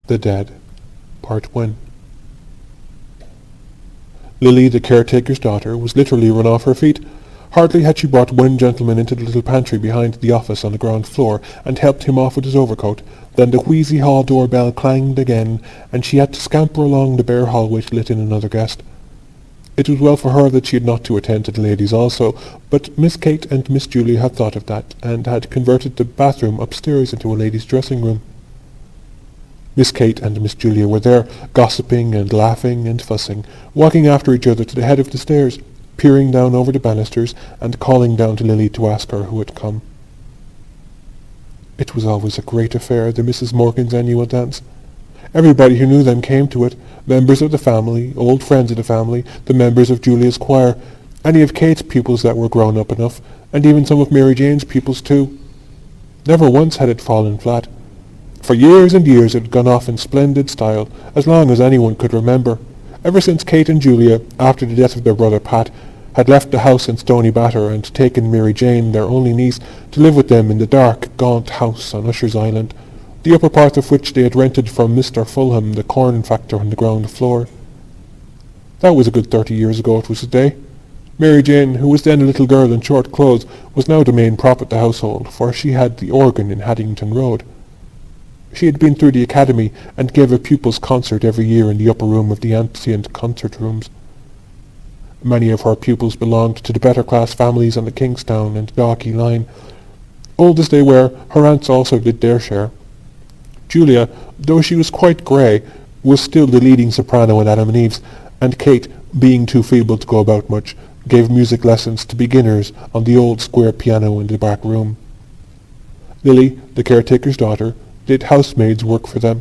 The Dead, Part 1. Lily, the caretaker's daughter, was literally run off her feet. Hardly had she brought one gentleman into the little pantry behind the office on the ground floor, and helped him off with his overcoat, than the wheezy hall door bell clanged again, and she had to scamper along the bare hallway to let in another guest. It was well for her that she had not to attend to the ladies also, but Miss Kate and Miss Julia had thought of that, and had converted the bathroom upstairs into a ladies' dressing room. Miss Kate and Miss Julia were there, gossiping and laughing and fussing, walking after each other to the head of the stairs, peering down over the banisters, and calling down to Lily to ask her who had come. It was always a great affair, the Mrs. Morgan's annual dance. Everybody who knew them came to it, members of the family, old friends of the family, the members of Julia's choir, any of Kate's pupils that were grown up enough, and even some of Mary Jane's pupils too. Never once had it fallen flat. For years and years it had gone off in splendid style, as long as anyone could remember, ever since Kate and Julia, after the death of their brother Pat, had left the house in Stony Batter and taken Mary Jane, their only niece, to live with them in the dark, gaunt house on Usher's Island, the upper part of which they had rented from Mr. Fulham, the corn factor on the ground floor. That was a good 30 years ago, it was a day. Mary Jane, who was then a little girl in short clothes, was now the main prop at the household, for she had the organ in Haddington Road. She had been through the academy, and gave a pupils' concert every year in the upper room of the Antecedent concert rooms. Many of her pupils belonged to the better class families on the Kingstown and Dalkey line. Old as they were, her aunts also did their share. Julia, though she was quite grey, was still the leading soprano in Adam and Eve's, and Kate, being too feeble to go about much, gave music lessons to beginners on the old square piano in the back room. Lily, the caretaker's daughter, did housemaid's work for them.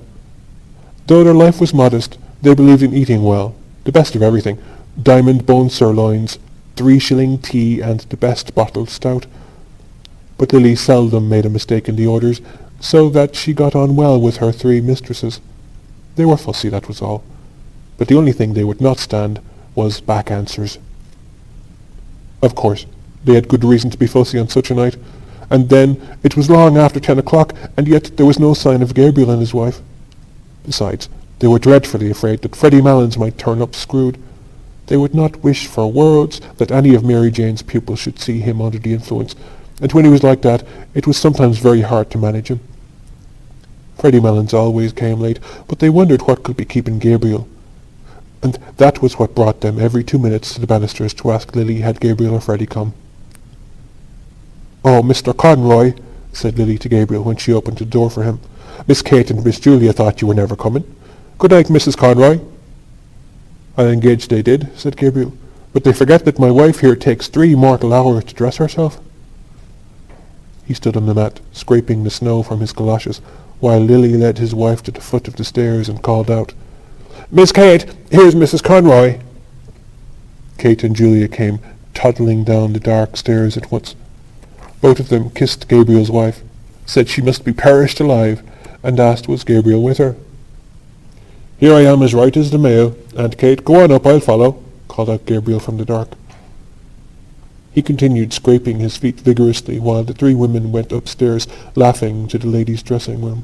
Though their life was modest, they believed in eating well, the best of everything, diamond bone sirloins, 3-shilling tea, and the best bottled stout. But Lily seldom made a mistake in the orders, so that she got on well with her 3 mistresses. They were fussy, that was all. But the only thing they would not stand was back answers. Of course, they had good reason to be fussy on such a night. And then it was long after 10 o'clock, and yet there was no sign of Gabriel and his wife. Besides, they were dreadfully afraid that Freddie Malins might turn up screwed. They would not wish for worlds that any of Mary Jane's pupils should see him under the influence, and when he was like that, it was sometimes very hard to manage him. Freddie Malins always came late, but they wondered what could be keeping Gabriel. And that was what brought them every 2 minutes to the banisters to ask Lily had Gabriel or Freddie come. "Oh, Mr. Conroy," said Lily to Gabriel when she opened the door for him. "Miss Kate and Miss Julia thought you were never coming. Good night, Mrs. Conroy." "I'll engage they did," said Gabriel, "but they forget that my wife here takes 3 mortal hours to dress herself." He stood on the mat, scraping the snow from his goloshes, while Lily led his wife to the foot of the stairs and called out, "Miss Kate, here's Mrs. Conroy." Kate and Julia came toddling down the dark stairs at once. Both of them kissed Gabriel's wife, said she must be perished alive, and asked was Gabriel with her. "Here I am as right as the mail, Aunt Kate, go on up, I'll follow," called out Gabriel from the dark. He continued scraping his feet vigorously while the 3 women went upstairs, laughing, to the ladies' dressing room.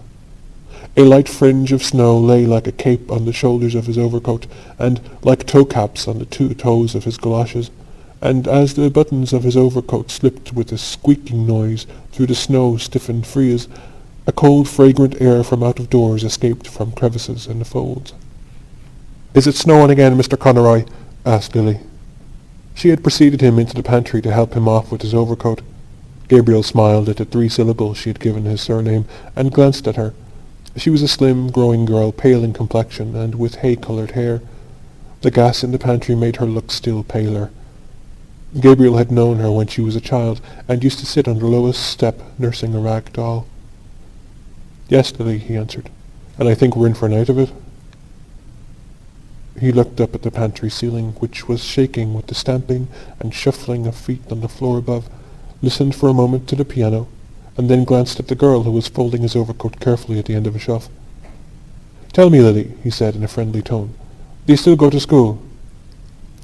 A light fringe of snow lay like a cape on the shoulders of his overcoat, and like toe-caps on the 2 toes of his goloshes, and as the buttons of his overcoat slipped with a squeaking noise through the snow-stiffened frieze, a cold, fragrant air from out of doors escaped from crevices in the folds. "Is it snowing again, Mr. Conroy?" asked Lily. She had preceded him into the pantry to help him off with his overcoat. Gabriel smiled at the 3 syllables she had given his surname, and glanced at her. She was a slim, growing girl, pale in complexion, and with hay-coloured hair. The gas in the pantry made her look still paler. Gabriel had known her when she was a child, and used to sit on the lowest step nursing a rag doll. "Yes, Lily," he answered, "and I think we're in for a night of it." He looked up at the pantry ceiling, which was shaking with the stamping and shuffling of feet on the floor above, listened for a moment to the piano, and then glanced at the girl who was folding his overcoat carefully at the end of a shelf. "Tell me, Lily," he said in a friendly tone, "do you still go to school?"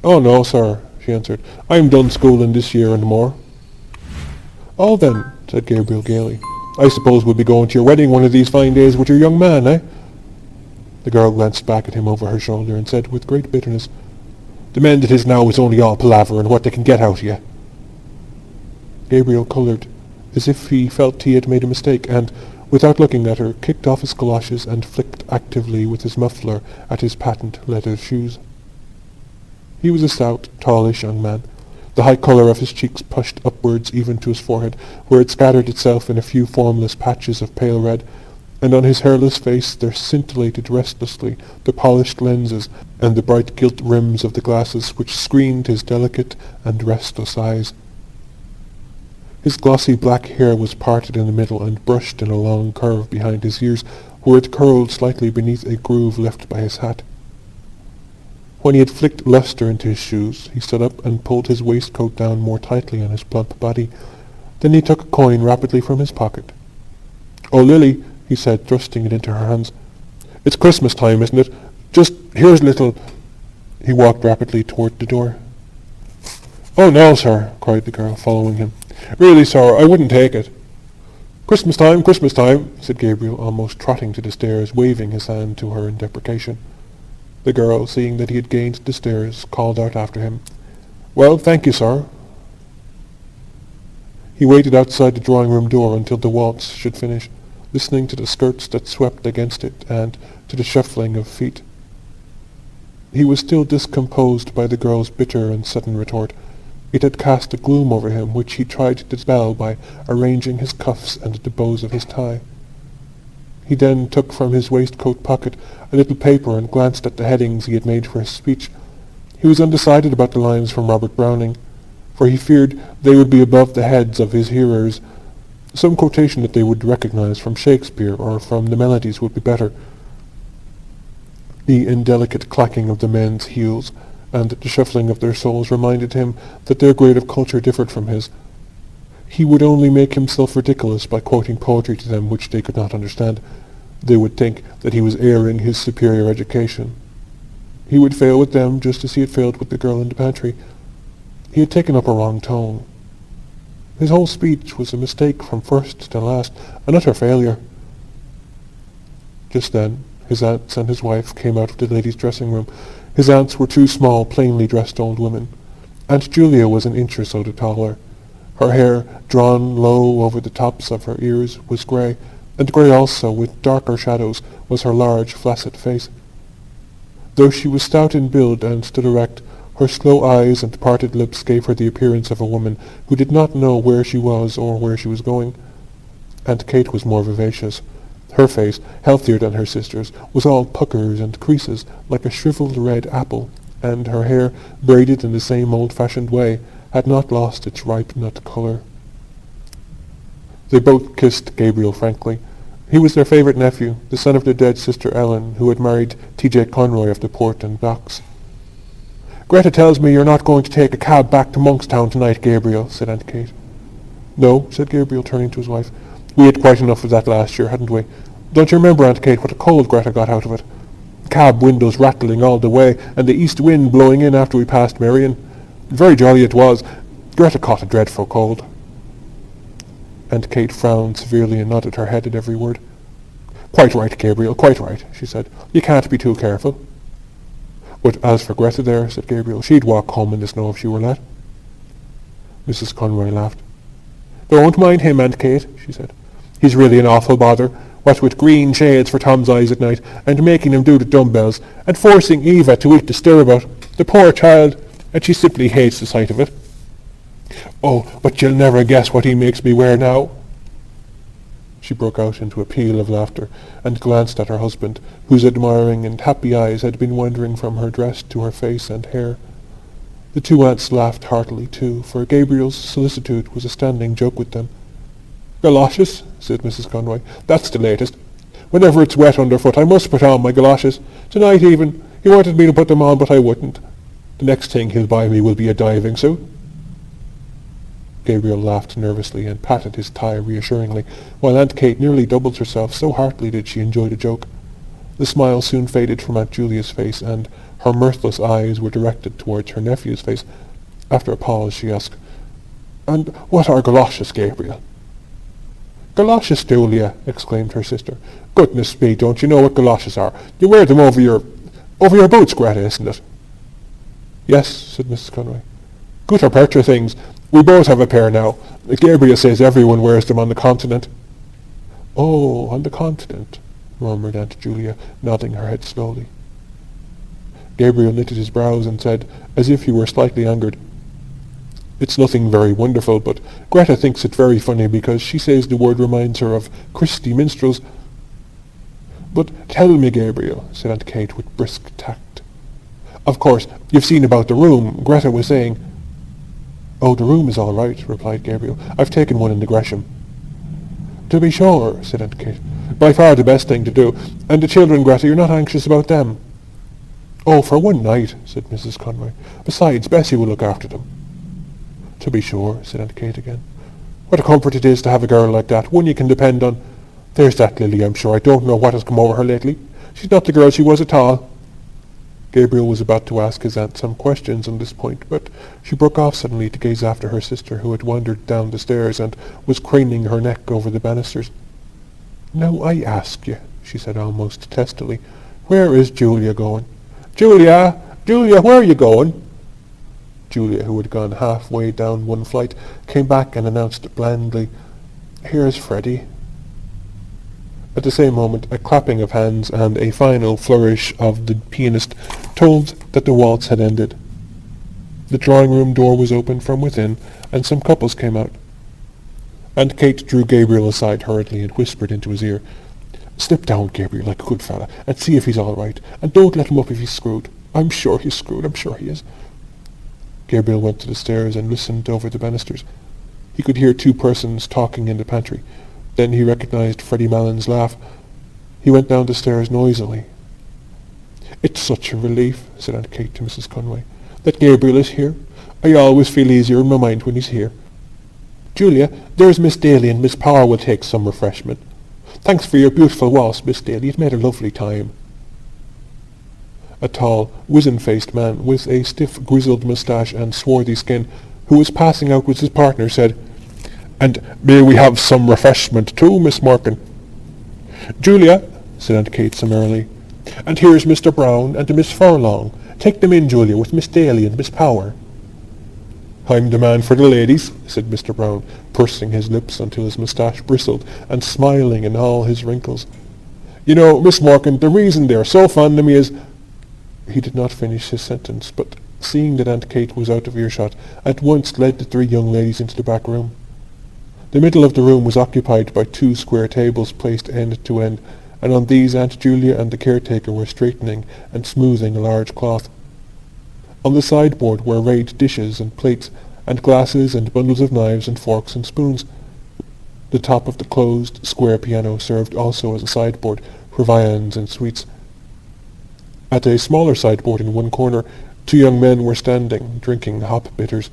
"Oh, no, sir," she answered. "I'm done schooling this year and more." "Oh, then," said Gabriel gaily, "I suppose we'll be going to your wedding one of these fine days with your young man, eh?" The girl glanced back at him over her shoulder and said with great bitterness, "The men that is now is only all palaver and what they can get out of you." Gabriel coloured, as if he felt he had made a mistake, and, without looking at her, kicked off his galoshes and flicked actively with his muffler at his patent leather shoes. He was a stout, tallish young man. The high colour of his cheeks pushed upwards even to his forehead, where it scattered itself in a few formless patches of pale red, and on his hairless face there scintillated restlessly the polished lenses and the bright gilt rims of the glasses which screened his delicate and restless eyes. His glossy black hair was parted in the middle and brushed in a long curve behind his ears, where it curled slightly beneath a groove left by his hat. When he had flicked lustre into his shoes, he stood up and pulled his waistcoat down more tightly on his plump body. Then he took a coin rapidly from his pocket. "Oh, Lily," he said, thrusting it into her hands. "It's Christmas time, isn't it? Just here's a little—" He walked rapidly toward the door. "Oh, no, sir," cried the girl, following him. "Really, sir, I wouldn't take it." Christmas time, said Gabriel, almost trotting to the stairs, waving his hand to her in deprecation. The girl, seeing that he had gained the stairs, called out after him, "Well, thank you, sir." He waited outside the drawing-room door until the waltz should finish, listening to the skirts that swept against it and to the shuffling of feet. He was still discomposed by the girl's bitter and sudden retort. It had cast a gloom over him which he tried to dispel by arranging his cuffs and the bows of his tie. He then took from his waistcoat pocket a little paper and glanced at the headings he had made for his speech. He was undecided about the lines from Robert Browning, for he feared they would be above the heads of his hearers. Some quotation that they would recognize from Shakespeare or from the melodies would be better. The indelicate clacking of the men's heels and the shuffling of their soles reminded him that their grade of culture differed from his. He would only make himself ridiculous by quoting poetry to them which they could not understand. They would think that he was airing his superior education. He would fail with them just as he had failed with the girl in the pantry. He had taken up a wrong tone. His whole speech was a mistake from first to last, an utter failure. Just then, his aunts and his wife came out of the ladies' dressing-room. His aunts were two small, plainly dressed old women. Aunt Julia was an inch or so taller. Her hair, drawn low over the tops of her ears, was grey, and grey also, with darker shadows, was her large, flaccid face. Though she was stout in build and stood erect, her slow eyes and parted lips gave her the appearance of a woman who did not know where she was or where she was going. Aunt Kate was more vivacious. Her face, healthier than her sister's, was all puckers and creases, like a shriveled red apple, and her hair, braided in the same old-fashioned way, had not lost its ripe nut colour. They both kissed Gabriel frankly. He was their favourite nephew, the son of their dead sister Ellen, who had married T.J. Conroy of the Port and Docks. "Greta tells me you're not going to take a cab back to Monkstown tonight, Gabriel," said Aunt Kate. "No," said Gabriel, turning to his wife. "We had quite enough of that last year, hadn't we? Don't you remember, Aunt Kate, what a cold Greta got out of it? Cab windows rattling all the way, and the east wind blowing in after we passed Marion. Very jolly it was. Greta caught a dreadful cold." Aunt Kate frowned severely and nodded her head at every word. "Quite right, Gabriel, quite right," she said. "You can't be too careful." "But as for Greta there," said Gabriel, "she'd walk home in the snow if she were let." Mrs. Conroy laughed. "Don't mind him, Aunt Kate," she said. "He's really an awful bother, what with green shades for Tom's eyes at night, and making him do the dumbbells, and forcing Eva to eat the stirabout. The poor child, and she simply hates the sight of it. Oh, but you'll never guess what he makes me wear now." She broke out into a peal of laughter, and glanced at her husband, whose admiring and happy eyes had been wandering from her dress to her face and hair. The two aunts laughed heartily too, for Gabriel's solicitude was a standing joke with them. "Galoshes," said Mrs. Conroy. "That's the latest. Whenever it's wet underfoot, I must put on my galoshes. Tonight even, he wanted me to put them on, but I wouldn't. The next thing he'll buy me will be a diving suit." Gabriel laughed nervously and patted his tie reassuringly, while Aunt Kate nearly doubled herself, so heartily did she enjoy the joke. The smile soon faded from Aunt Julia's face, and her mirthless eyes were directed towards her nephew's face. After a pause she asked, "And what are galoshes, Gabriel?" "Galoshes, Julia!" exclaimed her sister. "Goodness me, don't you know what galoshes are? You wear them over your boots, Greta, isn't it?" "Yes," said Mrs. Conway. "Gutta percha things. We both have a pair now. Gabriel says everyone wears them on the continent." "Oh, on the continent," murmured Aunt Julia, nodding her head slowly. Gabriel knitted his brows and said, as if he were slightly angered, "It's nothing very wonderful, but Greta thinks it very funny because she says the word reminds her of Christy minstrels." "But tell me, Gabriel," said Aunt Kate with brisk tact. "Of course, you've seen about the room. Greta was saying—" "Oh, the room is all right," replied Gabriel. "I've taken one in the Gresham." "To be sure," said Aunt Kate. "By far the best thing to do. And the children, Greta, you're not anxious about them?" "Oh, for one night," said Mrs. Conway. "Besides, Bessie will look after them." "To be sure," said Aunt Kate again. "What a comfort it is to have a girl like that, one you can depend on. There's that Lily, I'm sure. I don't know what has come over her lately. She's not the girl she was at all." Gabriel was about to ask his aunt some questions on this point, but she broke off suddenly to gaze after her sister, who had wandered down the stairs and was craning her neck over the banisters. "Now I ask you," she said almost testily, "where is Julia going? Julia! Julia, where are you going?" Julia, who had gone halfway down one flight, came back and announced blandly, "Here's Freddie." At the same moment, a clapping of hands and a final flourish of the pianist told that the waltz had ended. The drawing-room door was opened from within, and some couples came out. Aunt Kate drew Gabriel aside hurriedly and whispered into his ear, "Slip down, Gabriel, like a good fella, and see if he's all right, and don't let him up if he's screwed. I'm sure he's screwed, I'm sure he is." Gabriel went to the stairs and listened over the banisters. He could hear two persons talking in the pantry. Then he recognized Freddie Malon's laugh. He went down the stairs noisily. "It's such a relief," said Aunt Kate to Mrs. Conway, "that Gabriel is here. I always feel easier in my mind when he's here. Julia, there's Miss Daly and Miss Power will take some refreshment. Thanks for your beautiful waltz, Miss Daly. It made a lovely time." A tall, wizen-faced man with a stiff, grizzled moustache and swarthy skin, who was passing out with his partner, said, "And may we have some refreshment too, Miss Morgan?" "Julia," said Aunt Kate summarily, "and here's Mr. Brown and Miss Furlong. Take them in, Julia, with Miss Daly and Miss Power." "I'm the man for the ladies," said Mr. Brown, pursing his lips until his moustache bristled, and smiling in all his wrinkles. "You know, Miss Morgan, the reason they're so fond of me is—" He did not finish his sentence, but, seeing that Aunt Kate was out of earshot, at once led the three young ladies into the back room. The middle of the room was occupied by two square tables placed end to end, and on these Aunt Julia and the caretaker were straightening and smoothing a large cloth. On the sideboard were arrayed dishes and plates, and glasses and bundles of knives and forks and spoons. The top of the closed, square piano served also as a sideboard for viands and sweets. At a smaller sideboard in one corner, two young men were standing, drinking hop bitters.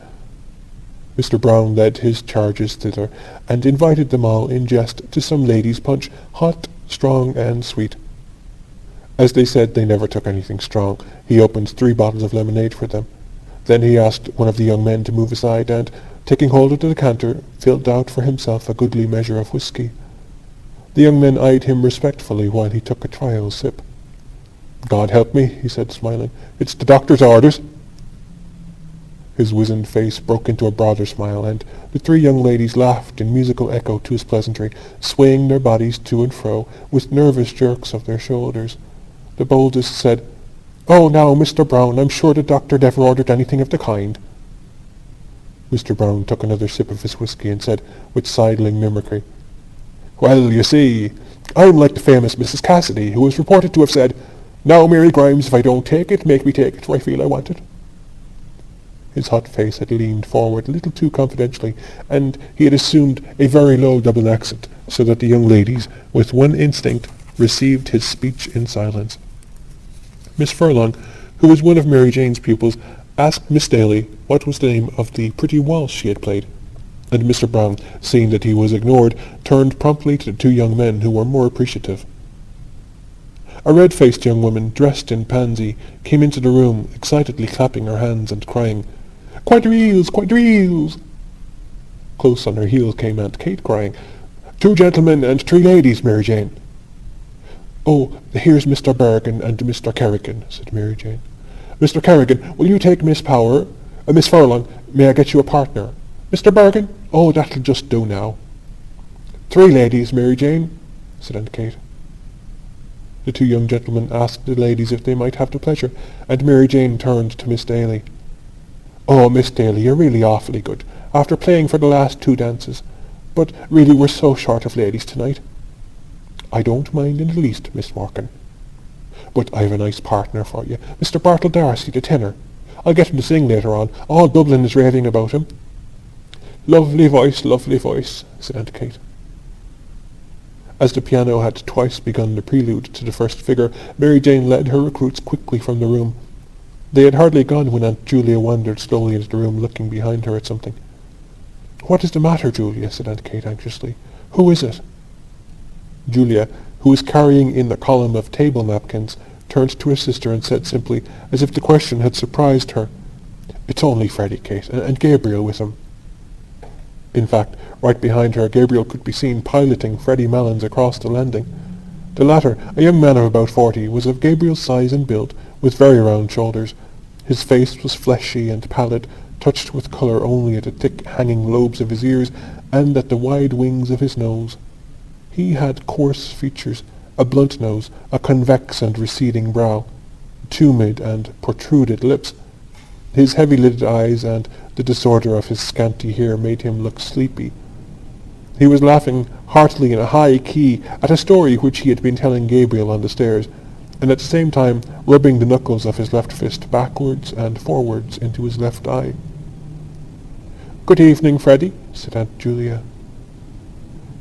Mr. Brown led his charges thither, and invited them all in jest to some ladies' punch, hot, strong, and sweet. As they said they never took anything strong, he opened 3 bottles of lemonade for them. Then he asked one of the young men to move aside, and, taking hold of the decanter, filled out for himself a goodly measure of whisky. The young men eyed him respectfully while he took a trial sip. "God help me," he said, smiling. "It's the doctor's orders." His wizened face broke into a broader smile, and the 3 young ladies laughed in musical echo to his pleasantry, swaying their bodies to and fro with nervous jerks of their shoulders. The boldest said, "Oh, now, Mr. Brown, I'm sure the doctor never ordered anything of the kind." Mr. Brown took another sip of his whisky and said, with sidling mimicry, "Well, you see, I'm like the famous Mrs. Cassidy, who is reported to have said, 'Now, Mary Grimes, if I don't take it, make me take it, for I feel I want it.'" His hot face had leaned forward a little too confidentially, and he had assumed a very low double accent, so that the young ladies, with one instinct, received his speech in silence. Miss Furlong, who was one of Mary Jane's pupils, asked Miss Daly what was the name of the pretty waltz she had played, and Mr. Brown, seeing that he was ignored, turned promptly to the 2 young men who were more appreciative. A red-faced young woman, dressed in pansy, came into the room, excitedly clapping her hands and crying, "Quadrilles! Quadrilles!" Close on her heels came Aunt Kate, crying, 2 gentlemen and 3 ladies, Mary Jane. Oh, here's Mr. Bergen and Mr. Kerrigan, said Mary Jane. Mr. Kerrigan, will you take Miss Power? Miss Furlong, may I get you a partner? Mr. Bergen? Oh, that'll just do now. 3 ladies, Mary Jane, said Aunt Kate. The 2 young gentlemen asked the ladies if they might have the pleasure, and Mary Jane turned to Miss Daly. Oh, Miss Daly, you're really awfully good, after playing for the last 2 dances. But really we're so short of ladies tonight. I don't mind in the least, Miss Morkan. But I've a nice partner for you, Mr. Bartle Darcy, the tenor. I'll get him to sing later on. All Dublin is raving about him. Lovely voice, said Aunt Kate. As the piano had twice begun the prelude to the first figure, Mary Jane led her recruits quickly from the room. They had hardly gone when Aunt Julia wandered slowly into the room, looking behind her at something. What is the matter, Julia? Said Aunt Kate anxiously. Who is it? Julia, who was carrying in the column of table napkins, turned to her sister and said simply, as if the question had surprised her, It's only Freddie, Kate, and Gabriel with him. In fact, right behind her, Gabriel could be seen piloting Freddie Malins across the landing. The latter, a young man of about 40, was of Gabriel's size and build, with very round shoulders. His face was fleshy and pallid, touched with colour only at the thick hanging lobes of his ears and at the wide wings of his nose. He had coarse features, a blunt nose, a convex and receding brow, tumid and protruded lips. His heavy-lidded eyes and the disorder of his scanty hair made him look sleepy. He was laughing heartily in a high key at a story which he had been telling Gabriel on the stairs, and at the same time rubbing the knuckles of his left fist backwards and forwards into his left eye. "Good evening, Freddie," said Aunt Julia.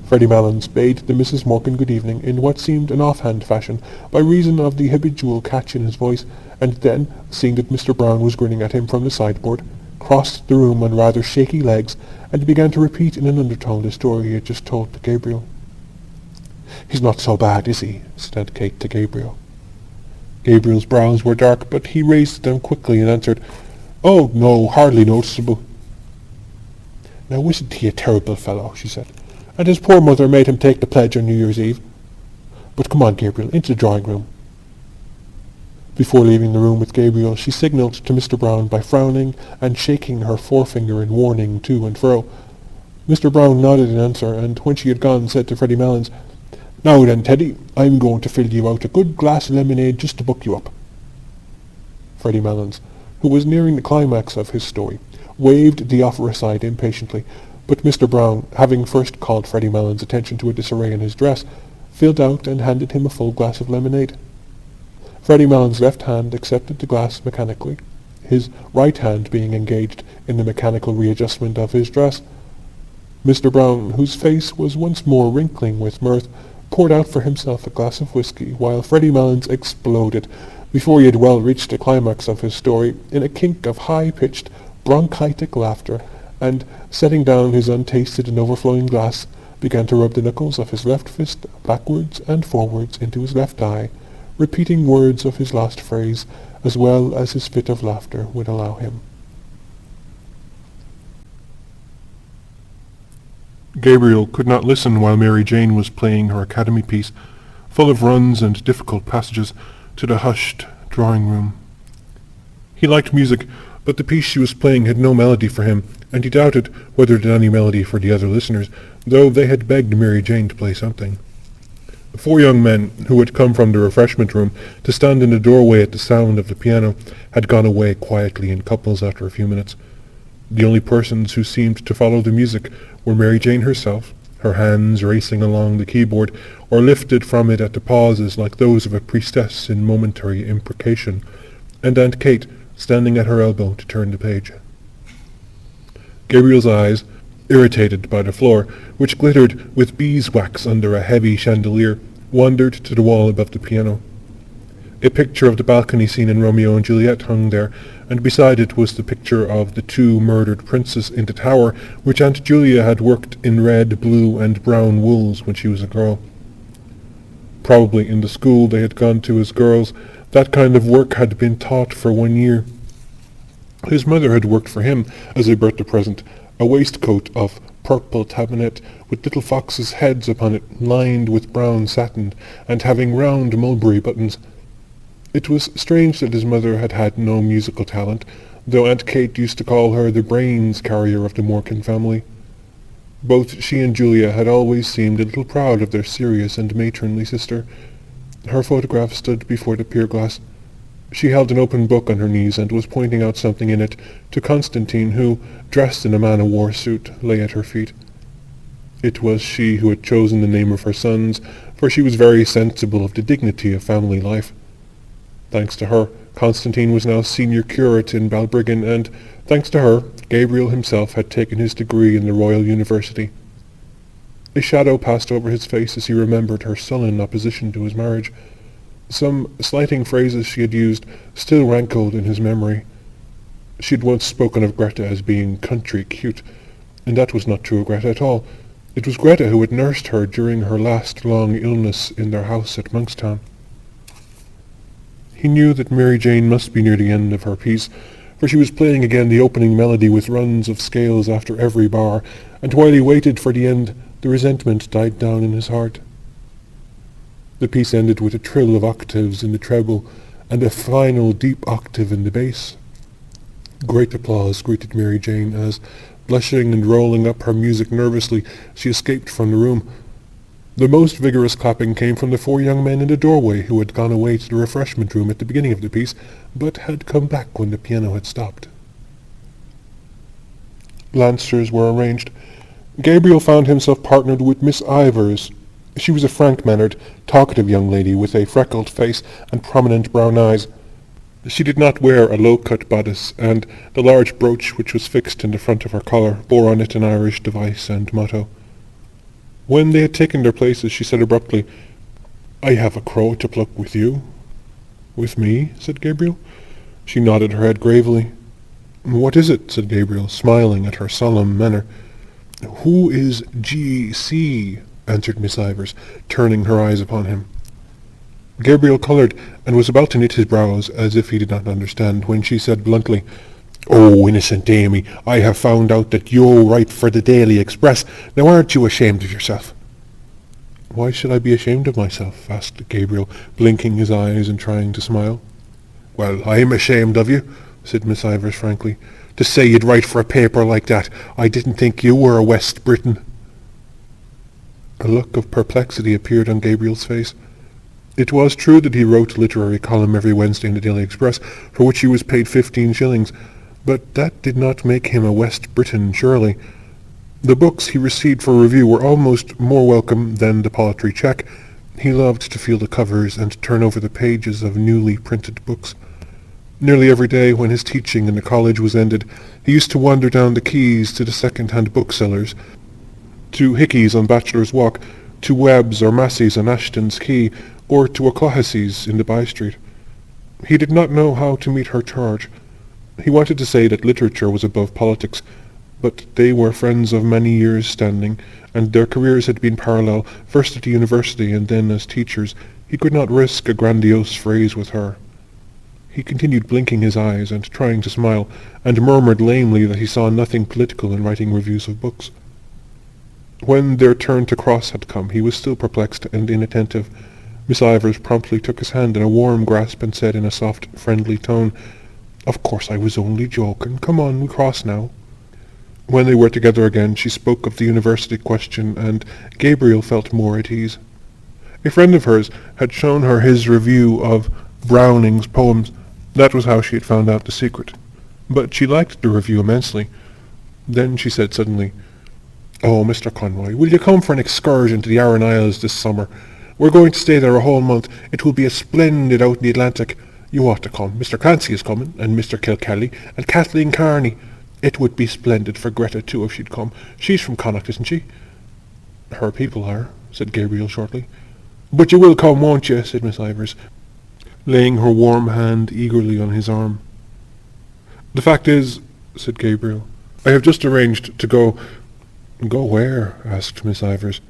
Freddie Malins bade the Misses Morkan good evening in what seemed an offhand fashion, by reason of the habitual catch in his voice, and then, seeing that Mr. Brown was grinning at him from the sideboard, crossed the room on rather shaky legs, and began to repeat in an undertone the story he had just told to Gabriel. "He's not so bad, is he?" said Aunt Kate to Gabriel. Gabriel's brows were dark, but he raised them quickly and answered, "Oh, no, hardly noticeable." "Now isn't he a terrible fellow?" she said. "And his poor mother made him take the pledge on New Year's Eve. But come on, Gabriel, into the drawing-room." Before leaving the room with Gabriel, she signalled to Mr. Brown by frowning and shaking her forefinger in warning to and fro. Mr. Brown nodded in answer, and when she had gone, said to Freddie Malins, "Now then, Teddy, I'm going to fill you out a good glass of lemonade just to buck you up." Freddie Malins, who was nearing the climax of his story, waved the offer aside impatiently, but Mr. Brown, having first called Freddie Malins' attention to a disarray in his dress, filled out and handed him a full glass of lemonade. Freddie Malins' left hand accepted the glass mechanically, his right hand being engaged in the mechanical readjustment of his dress. Mr. Brown, whose face was once more wrinkling with mirth, poured out for himself a glass of whisky, while Freddie Malins exploded, before he had well reached the climax of his story, in a kink of high-pitched, bronchitic laughter, and, setting down his untasted and overflowing glass, began to rub the knuckles of his left fist backwards and forwards into his left eye, repeating words of his last phrase, as well as his fit of laughter would allow him. Gabriel could not listen while Mary Jane was playing her Academy piece, full of runs and difficult passages, to the hushed drawing-room. He liked music, but the piece she was playing had no melody for him, and he doubted whether it had any melody for the other listeners, though they had begged Mary Jane to play something. 4 young men, who had come from the refreshment room to stand in the doorway at the sound of the piano, had gone away quietly in couples after a few minutes. The only persons who seemed to follow the music were Mary Jane herself, her hands racing along the keyboard, or lifted from it at the pauses like those of a priestess in momentary imprecation, and Aunt Kate standing at her elbow to turn the page. Gabriel's eyes, irritated by the floor, which glittered with beeswax under a heavy chandelier, wandered to the wall above the piano. A picture of the balcony scene in Romeo and Juliet hung there, and beside it was the picture of the 2 murdered princes in the tower, which Aunt Julia had worked in red, blue, and brown wools when she was a girl. Probably in the school they had gone to as girls, that kind of work had been taught for 1 year. His mother had worked for him, as a birthday present, a waistcoat of purple tabinet, with little foxes' heads upon it, lined with brown satin, and having round mulberry buttons. It was strange that his mother had had no musical talent, though Aunt Kate used to call her the brains carrier of the Morkan family. Both she and Julia had always seemed a little proud of their serious and matronly sister. Her photograph stood before the pier-glass. She held an open book on her knees and was pointing out something in it to Constantine, who, dressed in a man-o'-war suit, lay at her feet. It was she who had chosen the name of her sons, for she was very sensible of the dignity of family life. Thanks to her, Constantine was now senior curate in Balbriggan, and, thanks to her, Gabriel himself had taken his degree in the Royal University. A shadow passed over his face as he remembered her sullen opposition to his marriage. Some slighting phrases she had used still rankled in his memory. She had once spoken of Greta as being country cute, and that was not true of Greta at all. It was Greta who had nursed her during her last long illness in their house at Monkstown. He knew that Mary Jane must be near the end of her piece, for she was playing again the opening melody with runs of scales after every bar, and while he waited for the end, the resentment died down in his heart. The piece ended with a trill of octaves in the treble, and a final deep octave in the bass. Great applause greeted Mary Jane as, blushing and rolling up her music nervously, she escaped from the room. The most vigorous clapping came from the 4 young men in the doorway who had gone away to the refreshment room at the beginning of the piece, but had come back when the piano had stopped. Lancers were arranged. Gabriel found himself partnered with Miss Ivers. She was a frank-mannered, talkative young lady with a freckled face and prominent brown eyes. She did not wear a low-cut bodice, and the large brooch which was fixed in the front of her collar bore on it an Irish device and motto. When they had taken their places, she said abruptly, "I have a crow to pluck with you." "With me?" said Gabriel. She nodded her head gravely. "What is it?" said Gabriel, smiling at her solemn manner. "Who is G.C.?" answered Miss Ivers, turning her eyes upon him. Gabriel coloured, and was about to knit his brows, as if he did not understand, when she said bluntly, "Oh, innocent Amy, I have found out that you write for the Daily Express. Now aren't you ashamed of yourself?" "Why should I be ashamed of myself?" asked Gabriel, blinking his eyes and trying to smile. "Well, I'm ashamed of you," said Miss Ivers frankly. "To say you'd write for a paper like that. I didn't think you were a West Briton." A look of perplexity appeared on Gabriel's face. It was true that he wrote a literary column every Wednesday in the Daily Express, for which he was paid 15 shillings, but that did not make him a West Briton, surely. The books he received for review were almost more welcome than the paltry cheque. He loved to feel the covers and turn over the pages of newly printed books. Nearly every day, when his teaching in the college was ended, he used to wander down the quays to the second-hand booksellers, to Hickey's on Bachelor's Walk, to Webb's or Massey's on Ashton's Quay, or to O'Clohissey's in the by-street. He did not know how to meet her charge. He wanted to say that literature was above politics, but they were friends of many years' standing, and their careers had been parallel, first at the university and then as teachers. He could not risk a grandiose phrase with her. He continued blinking his eyes and trying to smile, and murmured lamely that he saw nothing political in writing reviews of books. When their turn to cross had come, he was still perplexed and inattentive. Miss Ivers promptly took his hand in a warm grasp and said in a soft, friendly tone, "Of course I was only joking. Come on, we cross now." When they were together again, she spoke of the university question, and Gabriel felt more at ease. A friend of hers had shown her his review of Browning's poems. That was how she had found out the secret. But she liked the review immensely. Then she said suddenly, "Oh, Mr. Conroy, will you come for an excursion to the Aran Isles this summer? We're going to stay there a whole month. It will be a splendid out in the Atlantic. You ought to come. Mr. Clancy is coming, and Mr. Kilkelly, and Kathleen Carney. It would be splendid for Greta, too, if she'd come. She's from Connacht, isn't she?" "Her people are," said Gabriel shortly. "But you will come, won't you?" said Miss Ivers, laying her warm hand eagerly on his arm. "The fact is," said Gabriel, "I have just arranged to go—" "Go where?" asked Miss Ivers.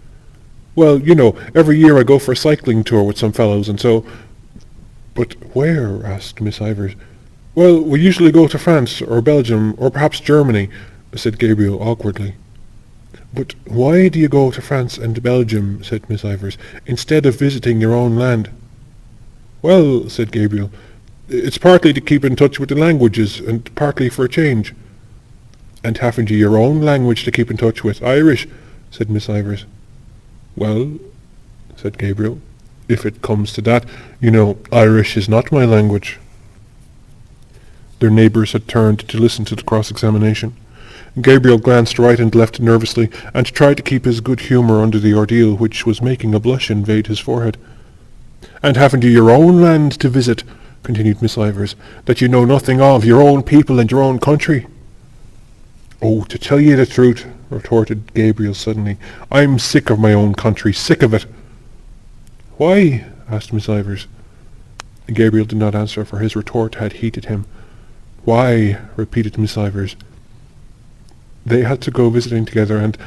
"Well, you know, every year I go for a cycling tour with some fellows, and so—" "But where?" asked Miss Ivers. "Well, we usually go to France, or Belgium, or perhaps Germany," said Gabriel awkwardly. "But why do you go to France and Belgium," said Miss Ivors, "instead of visiting your own land?" "Well," said Gabriel, "it's partly to keep in touch with the languages, and partly for a change." "And haven't you your own language to keep in touch with, Irish?" said Miss Ivors. "Well," said Gabriel, "if it comes to that, you know, Irish is not my language." Their neighbours had turned to listen to the cross-examination. Gabriel glanced right and left nervously, and tried to keep his good humour under the ordeal which was making a blush invade his forehead. "And haven't you your own land to visit," continued Miss Ivors, "that you know nothing of, your own people and your own country?" "Oh, to tell you the truth," retorted Gabriel suddenly, "I'm sick of my own country, sick of it." "Why?" asked Miss Ivors. Gabriel did not answer, for his retort had heated him. "Why?" repeated Miss Ivors. They had to go visiting together, and,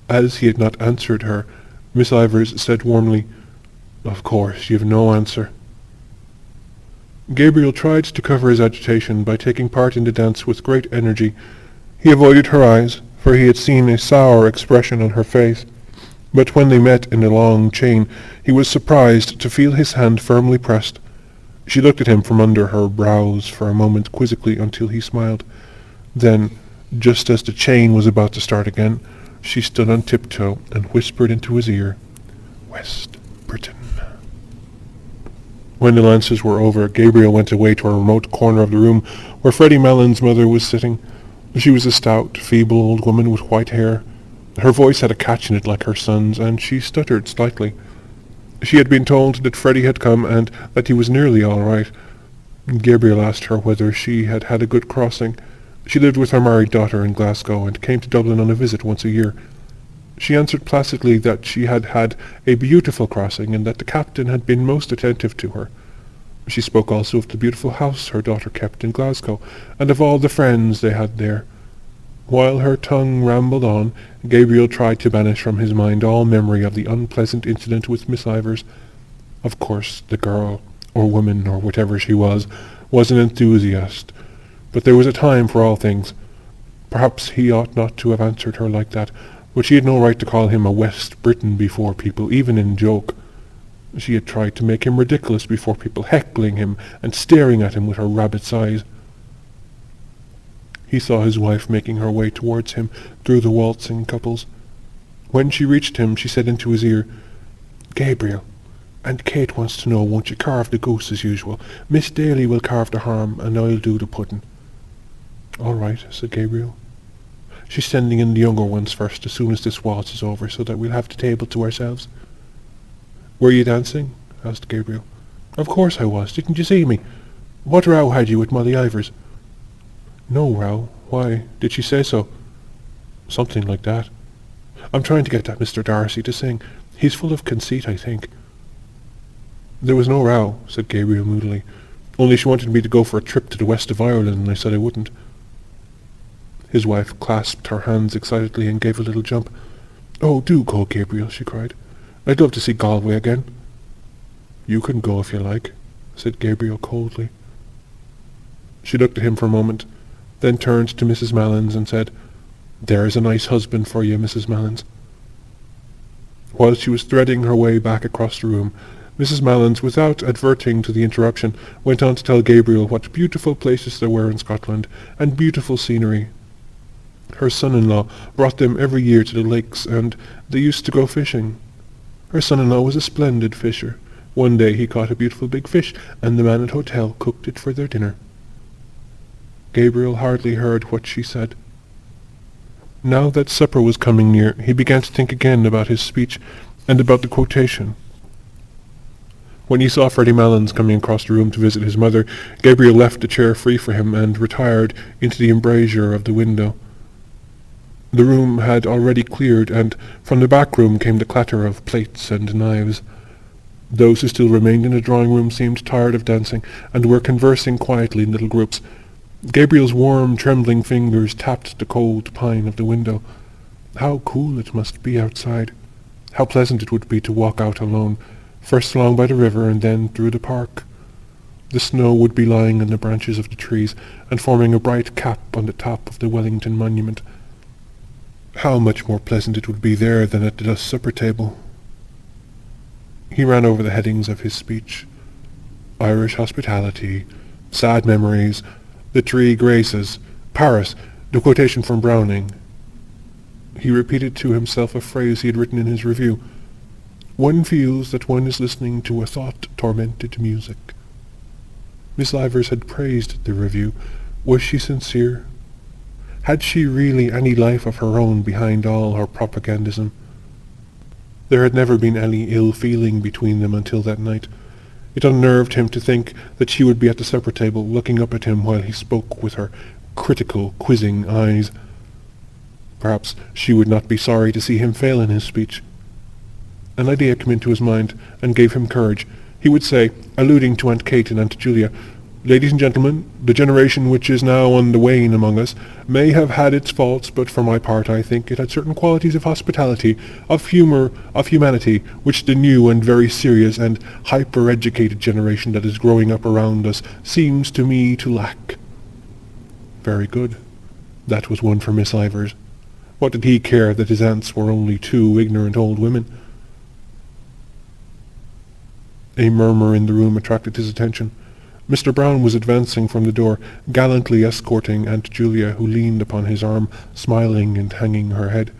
as he had not answered her, Miss Ivors said warmly, "Of course, you've no answer." Gabriel tried to cover his agitation by taking part in the dance with great energy. He avoided her eyes, for he had seen a sour expression on her face. But when they met in a long chain, he was surprised to feel his hand firmly pressed. She looked at him from under her brows for a moment quizzically until he smiled. Then, just as the chain was about to start again, she stood on tiptoe and whispered into his ear, "West Britain." When the dances were over, Gabriel went away to a remote corner of the room where Freddie Mallon's mother was sitting. She was a stout, feeble old woman with white hair. Her voice had a catch in it like her son's, and she stuttered slightly. She had been told that Freddie had come and that he was nearly all right. Gabriel asked her whether she had had a good crossing. She lived with her married daughter in Glasgow and came to Dublin on a visit once a year. She answered placidly that she had had a beautiful crossing and that the captain had been most attentive to her. She spoke also of the beautiful house her daughter kept in Glasgow, and of all the friends they had there. While her tongue rambled on, Gabriel tried to banish from his mind all memory of the unpleasant incident with Miss Ivors. Of course, the girl, or woman, or whatever she was an enthusiast. But there was a time for all things. Perhaps he ought not to have answered her like that, but she had no right to call him a West Briton before people, even in joke. She had tried to make him ridiculous before people, heckling him and staring at him with her rabbit's eyes. He saw his wife making her way towards him through the waltzing couples. When she reached him, she said into his ear, "Gabriel, and Kate wants to know, won't you carve the goose as usual? Miss Daly will carve the ham, and I'll do the pudding." "All right," said Gabriel. "She's sending in the younger ones first, as soon as this waltz is over, so that we'll have the table to ourselves." "Were you dancing?" asked Gabriel. "Of course I was. Didn't you see me? What row had you with Molly Ivors?" "No row. Why, did she say so?" "Something like that. I'm trying to get that Mr. Darcy to sing. He's full of conceit, I think." "There was no row," said Gabriel moodily. "Only she wanted me to go for a trip to the west of Ireland, and I said I wouldn't." His wife clasped her hands excitedly and gave a little jump. "Oh, do go, Gabriel," she cried. "I'd love to see Galway again." "You can go if you like," said Gabriel coldly. She looked at him for a moment, then turned to Mrs. Malins and said, "There's a nice husband for you, Mrs. Malins." While she was threading her way back across the room, Mrs. Malins, without adverting to the interruption, went on to tell Gabriel what beautiful places there were in Scotland, and beautiful scenery. Her son-in-law brought them every year to the lakes, and they used to go fishing. Her son-in-law was a splendid fisher. One day he caught a beautiful big fish, and the man at the hotel cooked it for their dinner. Gabriel hardly heard what she said. Now that supper was coming near, he began to think again about his speech, and about the quotation. When he saw Freddie Malins coming across the room to visit his mother, Gabriel left the chair free for him and retired into the embrasure of the window. The room had already cleared, and from the back room came the clatter of plates and knives. Those who still remained in the drawing-room seemed tired of dancing, and were conversing quietly in little groups. Gabriel's warm, trembling fingers tapped the cold pine of the window. How cool it must be outside! How pleasant it would be to walk out alone, first along by the river and then through the park. The snow would be lying in the branches of the trees, and forming a bright cap on the top of the Wellington Monument. How much more pleasant it would be there than at the supper table. He ran over the headings of his speech. Irish hospitality, sad memories, the three graces, Paris, the quotation from Browning. He repeated to himself a phrase he had written in his review. One feels that one is listening to a thought-tormented music. Miss Ivors had praised the review. Was she sincere? Had she really any life of her own behind all her propagandism? There had never been any ill feeling between them until that night. It unnerved him to think that she would be at the supper table, looking up at him while he spoke with her critical, quizzing eyes. Perhaps she would not be sorry to see him fail in his speech. An idea came into his mind and gave him courage. He would say, alluding to Aunt Kate and Aunt Julia, "Ladies and gentlemen, the generation which is now on the wane among us may have had its faults, but for my part I think it had certain qualities of hospitality, of humour, of humanity, which the new and very serious and hyper-educated generation that is growing up around us seems to me to lack." Very good. That was one for Miss Ivors. What did he care that his aunts were only two ignorant old women? A murmur in the room attracted his attention. Mr. Brown was advancing from the door, gallantly escorting Aunt Julia, who leaned upon his arm, smiling and hanging her head.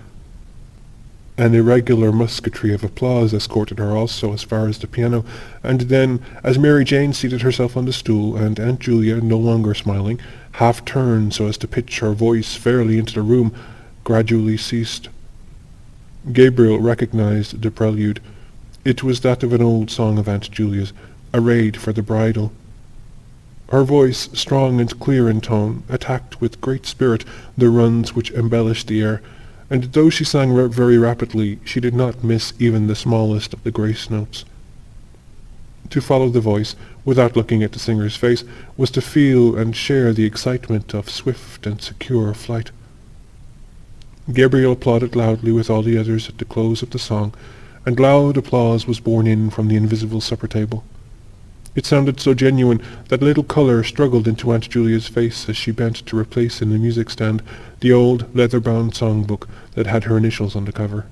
An irregular musketry of applause escorted her also as far as the piano, and then, as Mary Jane seated herself on the stool, and Aunt Julia, no longer smiling, half turned so as to pitch her voice fairly into the room, gradually ceased. Gabriel recognized the prelude. It was that of an old song of Aunt Julia's, arrayed for the bridal. Her voice, strong and clear in tone, attacked with great spirit the runs which embellished the air, and though she sang very rapidly, she did not miss even the smallest of the grace notes. To follow the voice, without looking at the singer's face, was to feel and share the excitement of swift and secure flight. Gabriel applauded loudly with all the others at the close of the song, and loud applause was borne in from the invisible supper table. It sounded so genuine that a little colour struggled into Aunt Julia's face as she bent to replace in the music-stand the old leather-bound songbook that had her initials on the cover.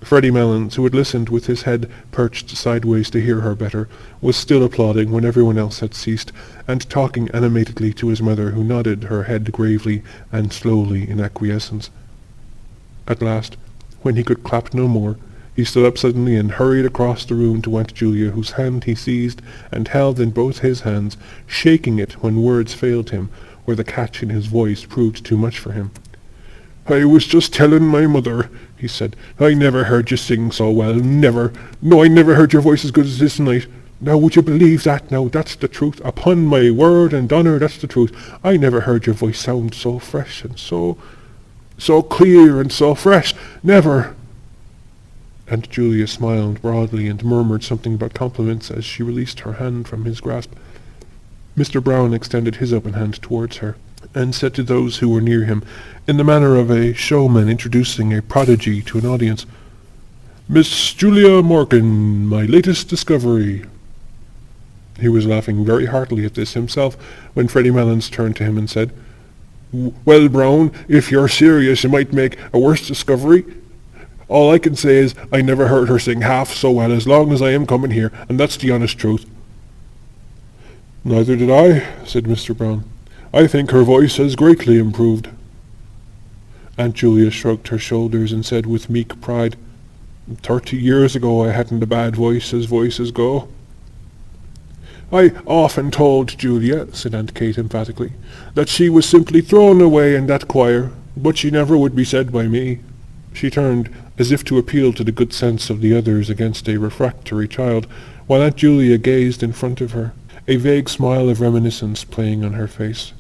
Freddie Mellons, who had listened with his head perched sideways to hear her better, was still applauding when everyone else had ceased, and talking animatedly to his mother, who nodded her head gravely and slowly in acquiescence. At last, when he could clap no more, he stood up suddenly and hurried across the room to Aunt Julia, whose hand he seized and held in both his hands, shaking it when words failed him, or the catch in his voice proved too much for him. "I was just telling my mother," he said. "I never heard you sing so well, never. No, I never heard your voice as good as this night. Now, would you believe that? Now, that's the truth. Upon my word and honour, that's the truth. I never heard your voice sound so fresh and so clear and so fresh. Never." Aunt Julia smiled broadly and murmured something about compliments as she released her hand from his grasp. Mr. Brown extended his open hand towards her, and said to those who were near him, in the manner of a showman introducing a prodigy to an audience, "Miss Julia Morgan, my latest discovery." He was laughing very heartily at this himself, when Freddie Mellons turned to him and said, "Well, Brown, if you're serious, you might make a worse discovery. All I can say is I never heard her sing half so well as long as I am coming here, and that's the honest truth." "Neither did I," said Mr. Brown. "I think her voice has greatly improved." Aunt Julia shrugged her shoulders and said with meek pride, 30 years ago I hadn't a bad voice as voices go." "I often told Julia," said Aunt Kate emphatically, "that she was simply thrown away in that choir, but she never would be said by me." She turned, as if to appeal to the good sense of the others against a refractory child, while Aunt Julia gazed in front of her, a vague smile of reminiscence playing on her face.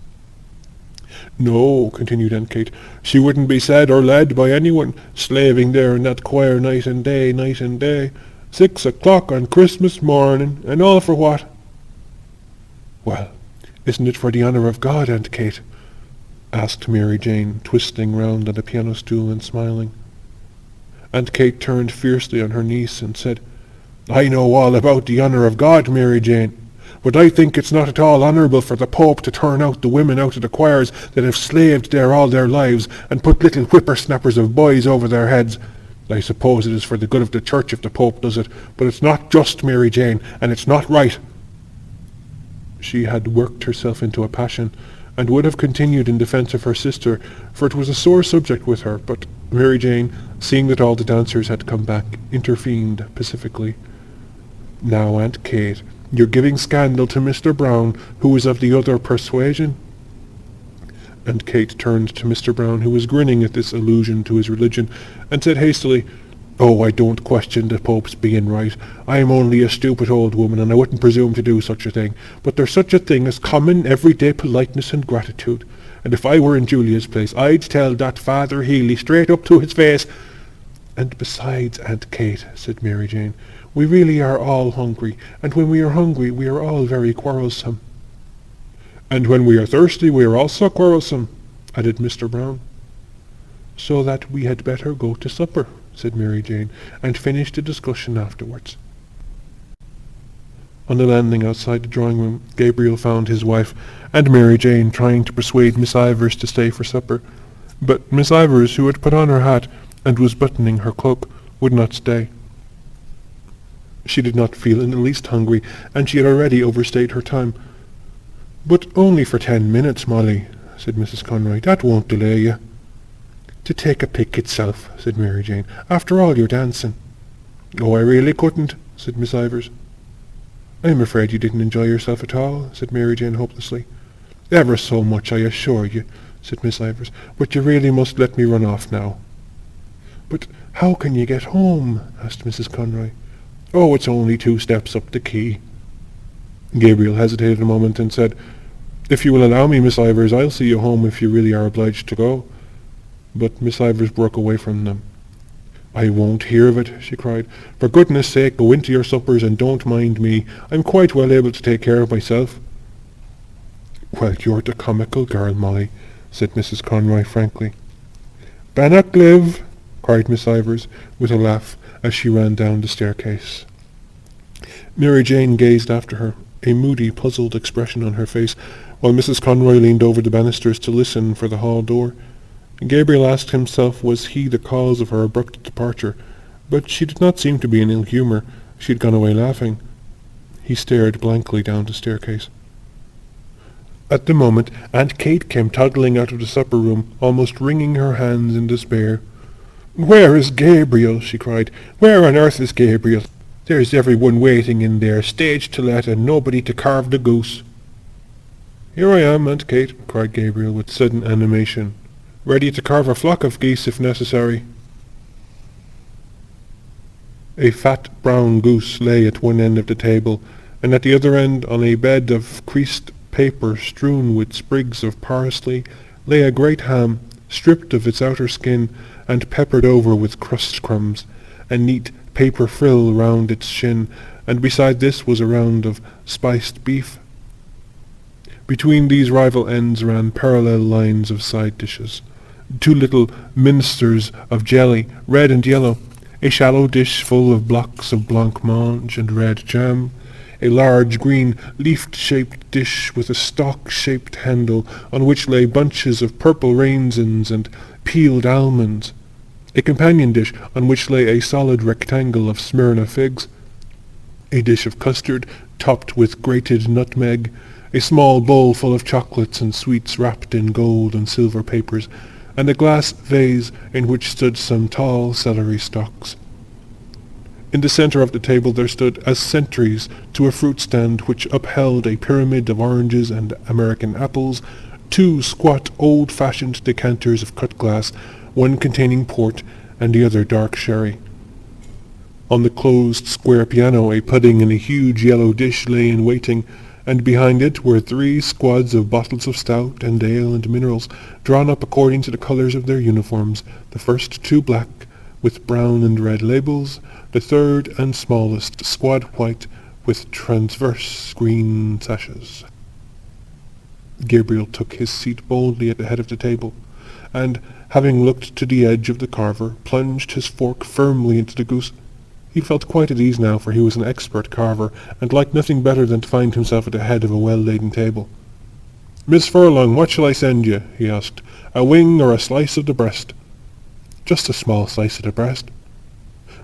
"No," continued Aunt Kate, "she wouldn't be said or led by anyone, slaving there in that choir night and day, 6 o'clock on Christmas morning, and all for what?" "Well, isn't it for the honour of God, Aunt Kate?" asked Mary Jane, twisting round on the piano stool and smiling. Aunt Kate turned fiercely on her niece and said, "I know all about the honour of God, Mary Jane, But I think it's not at all honourable for the Pope to turn out the women out of the choirs that have slaved there all their lives, and put little whippersnappers of boys over their heads. I suppose it is for the good of the Church if the Pope does it, but it's not just, Mary Jane, and it's not right." She had worked herself into a passion, and would have continued in defence of her sister, for it was a sore subject with her, but Mary Jane, seeing that all the dancers had come back, intervened pacifically. "Now, Aunt Kate, you're giving scandal to Mr. Brown, who is of the other persuasion." Aunt Kate turned to Mr. Brown, who was grinning at this allusion to his religion, and said hastily, "Oh, I don't question the Pope's being right. I am only a stupid old woman, and I wouldn't presume to do such a thing. But there's such a thing as common everyday politeness and gratitude. And if I were in Julia's place, I'd tell that Father Healy straight up to his face—" "And besides, Aunt Kate," said Mary Jane, "we really are all hungry, and when we are hungry we are all very quarrelsome." "And when we are thirsty we are also quarrelsome," added Mr. Brown. "So that we had better go to supper," said Mary Jane, "and finish the discussion afterwards." On the landing outside the drawing-room, Gabriel found his wife and Mary Jane trying to persuade Miss Ivors to stay for supper. But Miss Ivors, who had put on her hat and was buttoning her cloak, would not stay. She did not feel in the least hungry, and she had already overstayed her time. "But only for 10 minutes, Molly," said Mrs. Conroy. "That won't delay you." "To take a pick itself," said Mary Jane. "After all your dancing." "Oh, I really couldn't," said Miss Ivors. "I'm afraid you didn't enjoy yourself at all," said Mary Jane hopelessly. "Ever so much, I assure you," said Miss Ivors. "But you really must let me run off now." "But how can you get home?" asked Mrs. Conroy. "Oh, it's only 2 steps up the quay." Gabriel hesitated a moment and said, "If you will allow me, Miss Ivors, I'll see you home if you really are obliged to go." But Miss Ivors broke away from them. "I won't hear of it," she cried. "For goodness' sake, go into your suppers and don't mind me. I'm quite well able to take care of myself." "Well, you're the comical girl, Molly," said Mrs. Conroy frankly. "Bannock live!" cried Miss Ivors, with a laugh, as she ran down the staircase. Mary Jane gazed after her, a moody, puzzled expression on her face, while Mrs. Conroy leaned over the banisters to listen for the hall door. Gabriel asked himself was he the cause of her abrupt departure, but she did not seem to be in ill humour. She had gone away laughing. He stared blankly down the staircase. At the moment, Aunt Kate came toddling out of the supper-room, almost wringing her hands in despair. "Where is Gabriel?" she cried. "Where on earth is Gabriel? There's everyone waiting in there, stage to let, and nobody to carve the goose." "Here I am, Aunt Kate," cried Gabriel with sudden animation, "ready to carve a flock of geese if necessary." A fat brown goose lay at one end of the table, and at the other end, on a bed of creased paper strewn with sprigs of parsley, lay a great ham, stripped of its outer skin and peppered over with crust crumbs, a neat paper frill round its shin, and beside this was a round of spiced beef. Between these rival ends ran parallel lines of side dishes. 2 little minsters of jelly, red and yellow, a shallow dish full of blocks of blancmange and red jam, a large green leaf-shaped dish with a stalk-shaped handle on which lay bunches of purple raisins and peeled almonds, a companion dish on which lay a solid rectangle of Smyrna figs, a dish of custard topped with grated nutmeg, a small bowl full of chocolates and sweets wrapped in gold and silver papers, and a glass vase in which stood some tall celery stalks. In the centre of the table there stood, as sentries to a fruit stand which upheld a pyramid of oranges and American apples, 2 squat old-fashioned decanters of cut glass, one containing port and the other dark sherry. On the closed square piano a pudding in a huge yellow dish lay in waiting, and behind it were 3 squads of bottles of stout and ale and minerals, drawn up according to the colours of their uniforms, the first 2 black, with brown and red labels, the third and smallest squad white, with transverse green sashes. Gabriel took his seat boldly at the head of the table, and, having looked to the edge of the carver, plunged his fork firmly into the goose. He felt quite at ease now, for he was an expert carver, and liked nothing better than to find himself at the head of a well-laden table. "Miss Furlong, what shall I send you?" he asked. "A wing or a slice of the breast?" "Just a small slice of the breast."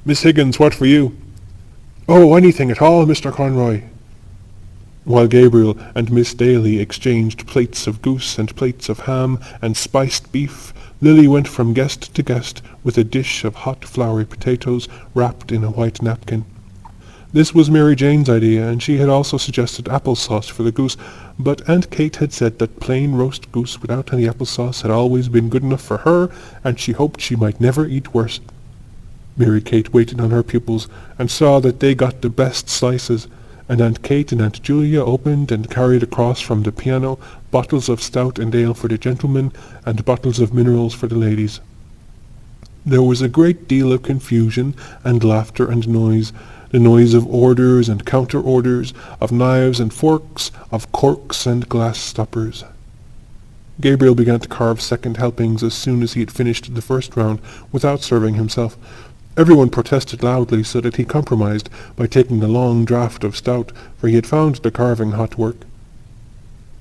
"Miss Higgins, what for you?" "Oh, anything at all, Mr. Conroy." While Gabriel and Miss Daly exchanged plates of goose and plates of ham and spiced beef, Lily went from guest to guest with a dish of hot floury potatoes wrapped in a white napkin. This was Mary Jane's idea, and she had also suggested applesauce for the goose, but Aunt Kate had said that plain roast goose without any applesauce had always been good enough for her, and she hoped she might never eat worse. Mary Kate waited on her pupils, and saw that they got the best slices, and Aunt Kate and Aunt Julia opened and carried across from the piano bottles of stout and ale for the gentlemen, and bottles of minerals for the ladies. There was a great deal of confusion and laughter and noise, the noise of orders and counter-orders, of knives and forks, of corks and glass stoppers. Gabriel began to carve second helpings as soon as he had finished the first round, without serving himself. Everyone protested loudly, so that he compromised by taking a long draught of stout, for he had found the carving hot work.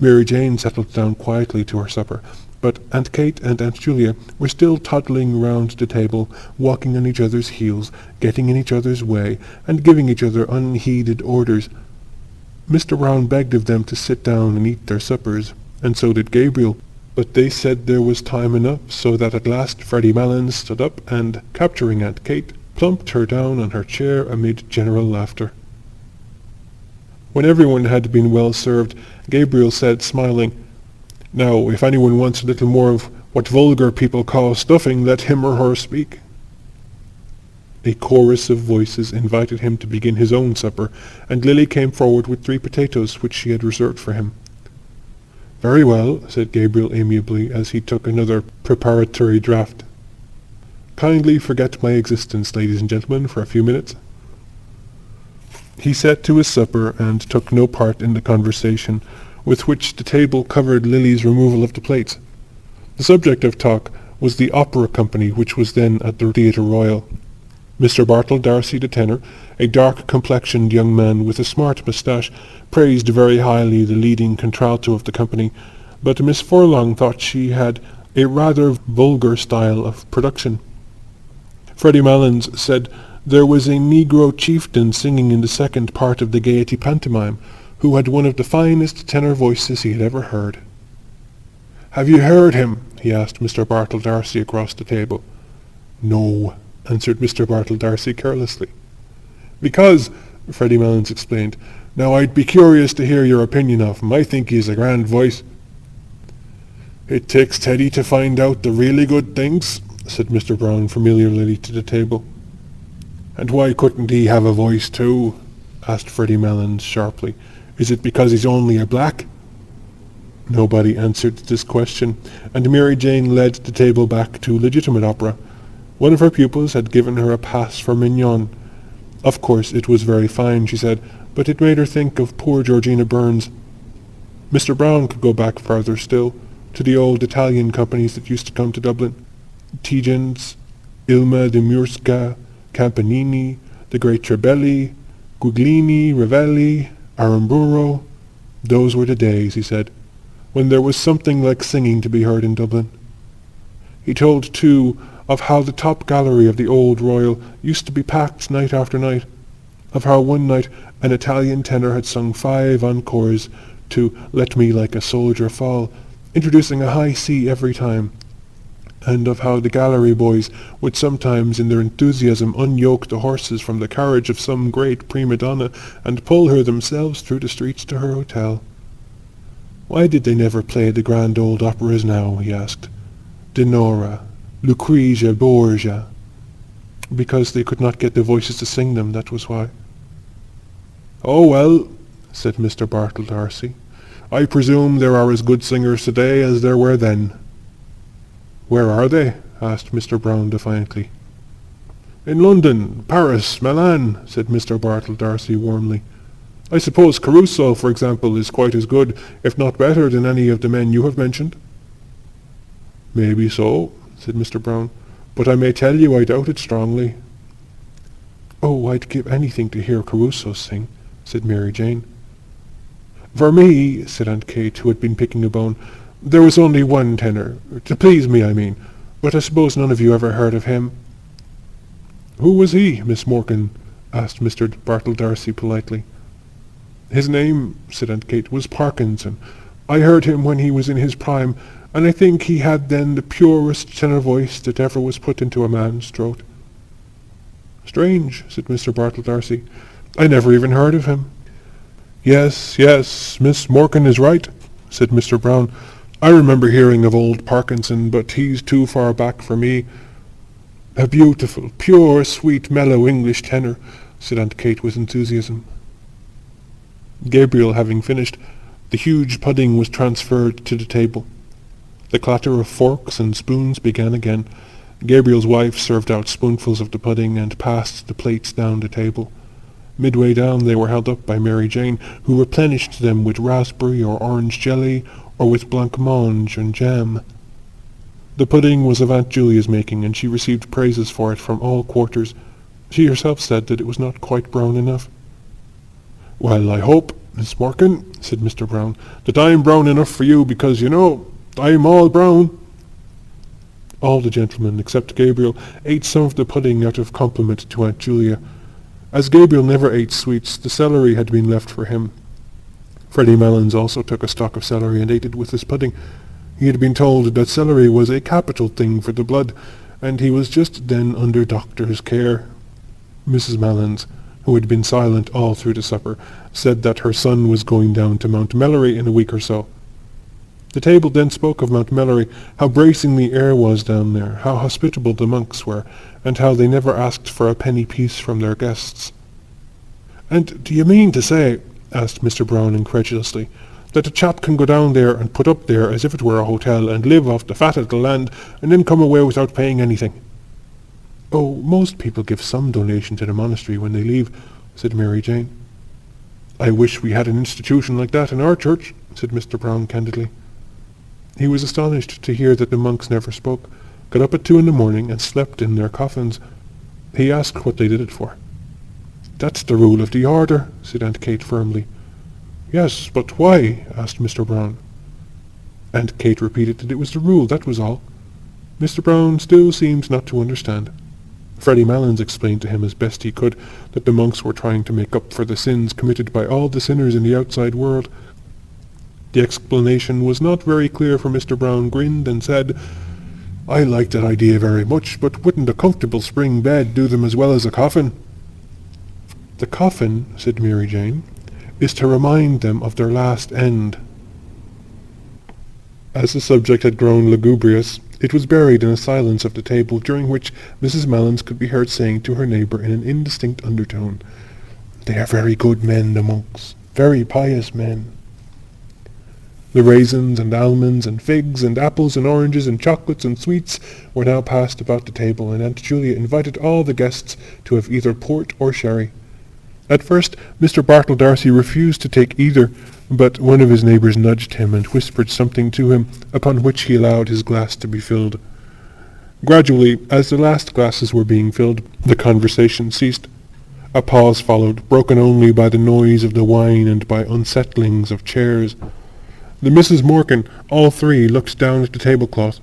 Mary Jane settled down quietly to her supper, but Aunt Kate and Aunt Julia were still toddling round the table, walking on each other's heels, getting in each other's way, and giving each other unheeded orders. Mr. Brown begged of them to sit down and eat their suppers, and so did Gabriel, but they said there was time enough, so that at last Freddy Malins stood up and, capturing Aunt Kate, plumped her down on her chair amid general laughter. When everyone had been well served, Gabriel said, smiling, "Now, if anyone wants a little more of what vulgar people call stuffing, let him or her speak." A chorus of voices invited him to begin his own supper, and Lily came forward with 3 potatoes which she had reserved for him. "Very well," said Gabriel amiably, as he took another preparatory draught. "Kindly forget my existence, ladies and gentlemen, for a few minutes." He set to his supper and took no part in the conversation, with which the table covered Lily's removal of the plates. The subject of talk was the opera company which was then at the Theatre Royal. Mr. Bartle Darcy the tenor, a dark-complexioned young man with a smart moustache, praised very highly the leading contralto of the company, but Miss Furlong thought she had a rather vulgar style of production. Freddy Malins said there was a Negro chieftain singing in the second part of the Gaiety pantomime, who had one of the finest tenor voices he had ever heard. "Have you heard him?" he asked Mr. Bartle Darcy across the table. "No," answered Mr. Bartle Darcy carelessly. "Because," Freddy Malins explained, "now I'd be curious to hear your opinion of him. I think he has a grand voice." "It takes Teddy to find out the really good things," said Mr. Brown familiarly to the table. "And why couldn't he have a voice too?" asked Freddy Malins sharply. "Is it because he's only a black?" Nobody answered this question, and Mary Jane led the table back to legitimate opera. One of her pupils had given her a pass for Mignon. Of course it was very fine, she said, but it made her think of poor Georgina Burns. Mr. Brown could go back farther still, to the old Italian companies that used to come to Dublin. Tietjens, Ilma de Murska, Campanini, the great Trebelli, Guglini, Ravelli, Aramburo. Those were the days, he said, when there was something like singing to be heard in Dublin. He told, too, of how the top gallery of the Old Royal used to be packed night after night, of how one night an Italian tenor had sung 5 encores to Let Me Like a Soldier Fall, introducing a high C every time, and of how the gallery boys would sometimes in their enthusiasm unyoke the horses from the carriage of some great prima donna and pull her themselves through the streets to her hotel. Why did they never play the grand old operas now, he asked. Dinorah, Lucrezia Borgia. Because they could not get the voices to sing them, that was why. "Oh, well," said Mr. Bartle Darcy, "I presume there are as good singers today as there were then." "Where are they?" asked Mr. Brown defiantly. "In London, Paris, Milan," said Mr. Bartle Darcy warmly. "I suppose Caruso, for example, is quite as good, if not better, than any of the men you have mentioned." "Maybe so," said Mr. Brown, "but I may tell you I doubt it strongly." "Oh, I'd give anything to hear Caruso sing," said Mary Jane. "For me," said Aunt Kate, who had been picking a bone, "there was only one tenor. To please me, I mean. But I suppose none of you ever heard of him." "Who was he, Miss Morgan?" asked Mr. Bartle Darcy politely. "His name," said Aunt Kate, "was Parkinson. I heard him when he was in his prime, and I think he had then the purest tenor voice that ever was put into a man's throat." "Strange," said Mr. Bartle Darcy. "I never even heard of him." Yes, Miss Morgan is right," said Mr. Brown. "I remember hearing of old Parkinson, but he's too far back for me." "A beautiful, pure, sweet, mellow English tenor," said Aunt Kate with enthusiasm. Gabriel having finished, the huge pudding was transferred to the table. The clatter of forks and spoons began again. Gabriel's wife served out spoonfuls of the pudding and passed the plates down the table. Midway down they were held up by Mary Jane, who replenished them with raspberry or orange jelly, or with blancmange and jam. The pudding was of Aunt Julia's making, and she received praises for it from all quarters. She herself said that it was not quite brown enough. "Well, I hope, Miss Morgan," said Mr. Brown, "that I'm brown enough for you, because, you know, I'm all brown." All the gentlemen, except Gabriel, ate some of the pudding out of compliment to Aunt Julia. As Gabriel never ate sweets, the celery had been left for him. Freddy Malins also took a stalk of celery and ate it with his pudding. He had been told that celery was a capital thing for the blood, and he was just then under doctor's care. Mrs. Malins, who had been silent all through the supper, said that her son was going down to Mount Melleray in a week or so. The table then spoke of Mount Melleray, how bracing the air was down there, how hospitable the monks were, and how they never asked for a penny piece from their guests. "And do you mean to say," asked Mr. Brown incredulously, "that a chap can go down there and put up there as if it were a hotel, and live off the fat of the land, and then come away without paying anything?" "Oh, most people give some donation to the monastery when they leave," said Mary Jane. "I wish we had an institution like that in our church," said Mr. Brown candidly. He was astonished to hear that the monks never spoke, got up at 2 a.m, and slept in their coffins. He asked what they did it for. "That's the rule of the order," said Aunt Kate firmly. "Yes, but why?" asked Mr. Brown. Aunt Kate repeated that it was the rule, that was all. Mr. Brown still seemed not to understand. Freddy Malins explained to him as best he could that the monks were trying to make up for the sins committed by all the sinners in the outside world. The explanation was not very clear, for Mr. Brown grinned and said, "I like that idea very much, but wouldn't a comfortable spring bed do them as well as a coffin?" "The coffin," said Mary Jane, "is to remind them of their last end." As the subject had grown lugubrious, it was buried in a silence of the table, during which Mrs. Malins could be heard saying to her neighbour in an indistinct undertone, "They are very good men, the monks, very pious men." The raisins and almonds and figs and apples and oranges and chocolates and sweets were now passed about the table, and Aunt Julia invited all the guests to have either port or sherry. At first Mr. Bartle Darcy refused to take either, but one of his neighbours nudged him and whispered something to him, upon which he allowed his glass to be filled. Gradually, as the last glasses were being filled, the conversation ceased. A pause followed, broken only by the noise of the wine and by unsettlings of chairs. The Misses Morgan, all three, looked down at the tablecloth.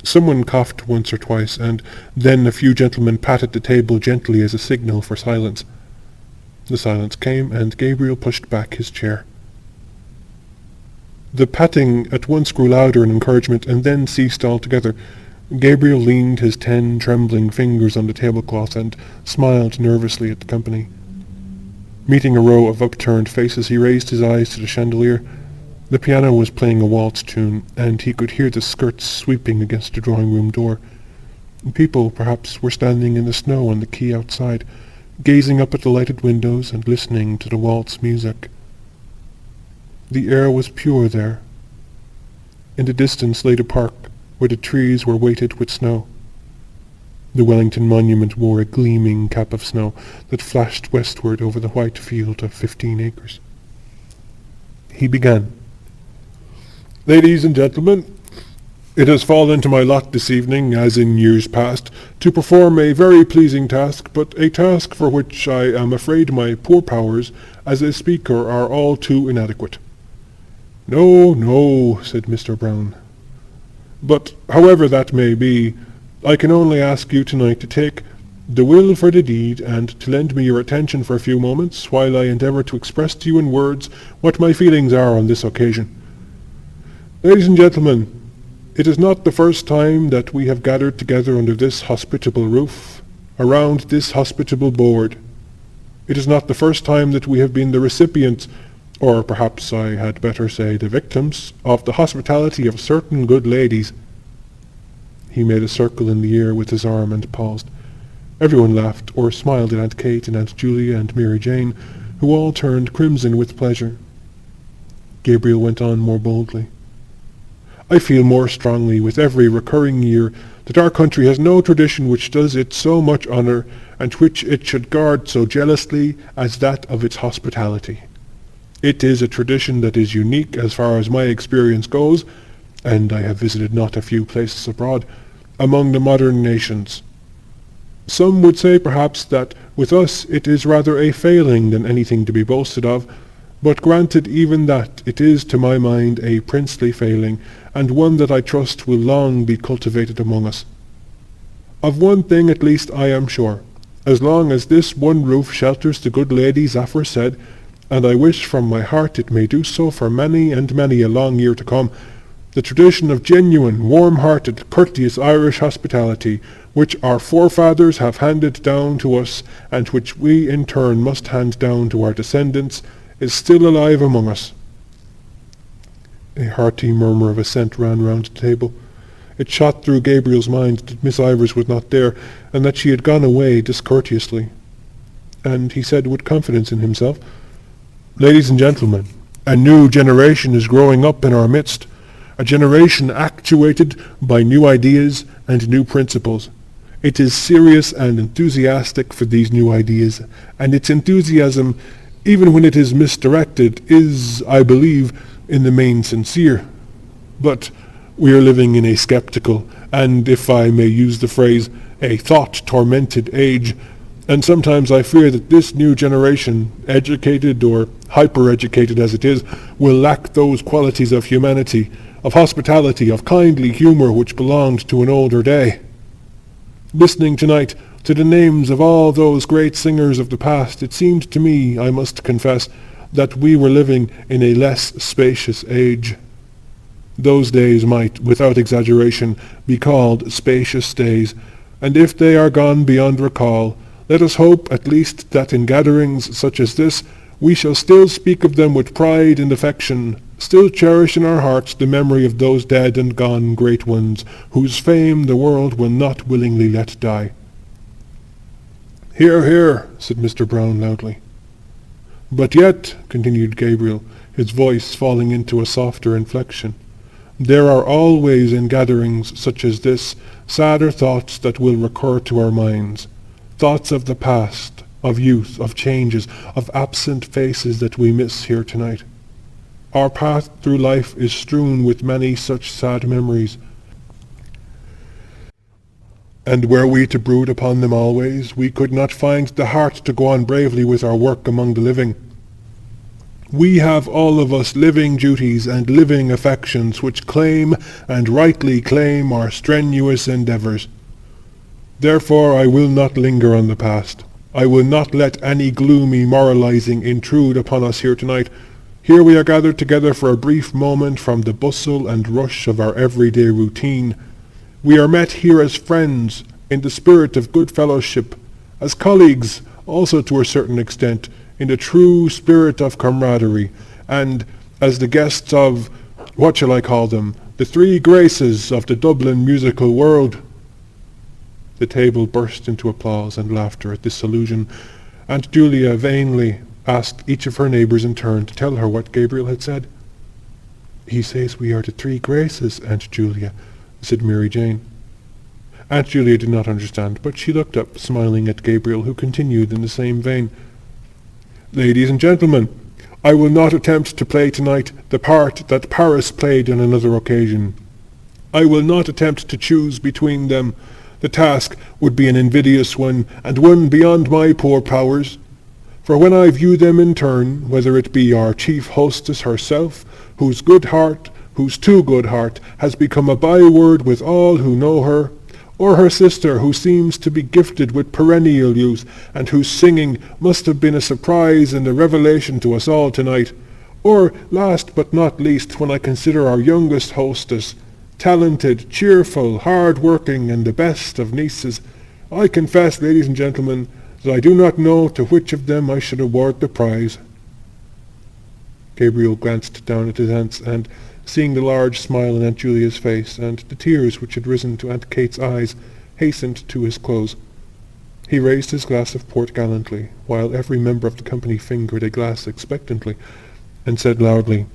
Someone coughed once or twice, and then a few gentlemen patted the table gently as a signal for silence. The silence came, and Gabriel pushed back his chair. The patting at once grew louder in encouragement, and then ceased altogether. Gabriel leaned his 10 trembling fingers on the tablecloth, and smiled nervously at the company. Meeting a row of upturned faces, he raised his eyes to the chandelier. The piano was playing a waltz tune, and he could hear the skirts sweeping against the drawing-room door. People, perhaps, were standing in the snow on the quay outside, gazing up at the lighted windows and listening to the waltz music. The air was pure there. In the distance lay the park, where the trees were weighted with snow. The Wellington Monument wore a gleaming cap of snow that flashed westward over the white field of 15 acres. He began. "Ladies and gentlemen, It has fallen to my lot this evening, as in years past, to perform a very pleasing task, but a task for which I am afraid my poor powers as a speaker are all too inadequate." "No, no," said Mr. Brown. "But however that may be, I can only ask you tonight to take the will for the deed, and to lend me your attention for a few moments, while I endeavour to express to you in words what my feelings are on this occasion. Ladies and gentlemen, it is not the first time that we have gathered together under this hospitable roof, around this hospitable board. It is not the first time that we have been the recipients, or perhaps I had better say the victims, of the hospitality of certain good ladies." He made a circle in the air with his arm and paused. Everyone laughed or smiled at Aunt Kate and Aunt Julia and Mary Jane, who all turned crimson with pleasure. Gabriel went on more boldly. "I feel more strongly with every recurring year that our country has no tradition which does it so much honour, and which it should guard so jealously, as that of its hospitality. It is a tradition that is unique as far as my experience goes, and I have visited not a few places abroad, among the modern nations. Some would say perhaps that with us it is rather a failing than anything to be boasted of, but granted even that, it is to my mind a princely failing, and one that I trust will long be cultivated among us. Of one thing at least I am sure, as long as this one roof shelters the good ladies aforesaid, and I wish from my heart it may do so for many and many a long year to come, the tradition of genuine, warm-hearted, courteous Irish hospitality, which our forefathers have handed down to us, and which we in turn must hand down to our descendants, is still alive among us." A hearty murmur of assent ran round the table. It shot through Gabriel's mind that Miss Ivors was not there, and that she had gone away discourteously. And he said with confidence in himself, "Ladies and gentlemen, a new generation is growing up in our midst, a generation actuated by new ideas and new principles. It is serious and enthusiastic for these new ideas, and its enthusiasm, even when it is misdirected, is, I believe, in the main sincere. But we are living in a sceptical, and, if I may use the phrase, a thought-tormented age, and sometimes I fear that this new generation, educated or hyper-educated as it is, will lack those qualities of humanity, of hospitality, of kindly humour which belonged to an older day. Listening tonight to the names of all those great singers of the past, it seemed to me, I must confess, that we were living in a less spacious age. Those days might, without exaggeration, be called spacious days, and if they are gone beyond recall, let us hope at least that in gatherings such as this we shall still speak of them with pride and affection, still cherish in our hearts the memory of those dead and gone great ones, whose fame the world will not willingly let die." "Hear, hear," said Mr. Brown loudly. "But yet," continued Gabriel, his voice falling into a softer inflection, "there are always in gatherings such as this sadder thoughts that will recur to our minds, thoughts of the past, of youth, of changes, of absent faces that we miss here tonight. Our path through life is strewn with many such sad memories, and were we to brood upon them always, we could not find the heart to go on bravely with our work among the living. We have all of us living duties and living affections which claim, and rightly claim, our strenuous endeavours. Therefore I will not linger on the past. I will not let any gloomy moralizing intrude upon us here tonight. Here we are gathered together for a brief moment from the bustle and rush of our everyday routine. We are met here as friends, in the spirit of good fellowship, as colleagues, also to a certain extent, in the true spirit of camaraderie, and as the guests of, what shall I call them, the three graces of the Dublin musical world." The table burst into applause and laughter at this allusion. Aunt Julia vainly asked each of her neighbours in turn to tell her what Gabriel had said. "He says we are the three graces, Aunt Julia," said Mary Jane. Aunt Julia did not understand, but she looked up, smiling at Gabriel, who continued in the same vein. "Ladies and gentlemen, I will not attempt to play tonight the part that Paris played on another occasion. I will not attempt to choose between them. The task would be an invidious one, and one beyond my poor powers. For when I view them in turn, whether it be our chief hostess herself, whose too good heart has become a byword with all who know her, or her sister, who seems to be gifted with perennial youth, and whose singing must have been a surprise and a revelation to us all tonight, or, last but not least, when I consider our youngest hostess, talented, cheerful, hard-working, and the best of nieces, I confess, ladies and gentlemen, that I do not know to which of them I should award the prize." Gabriel glanced down at his aunts, and, seeing the large smile on Aunt Julia's face, and the tears which had risen to Aunt Kate's eyes, hastened to his close. He raised his glass of port gallantly, while every member of the company fingered a glass expectantly, and said loudly,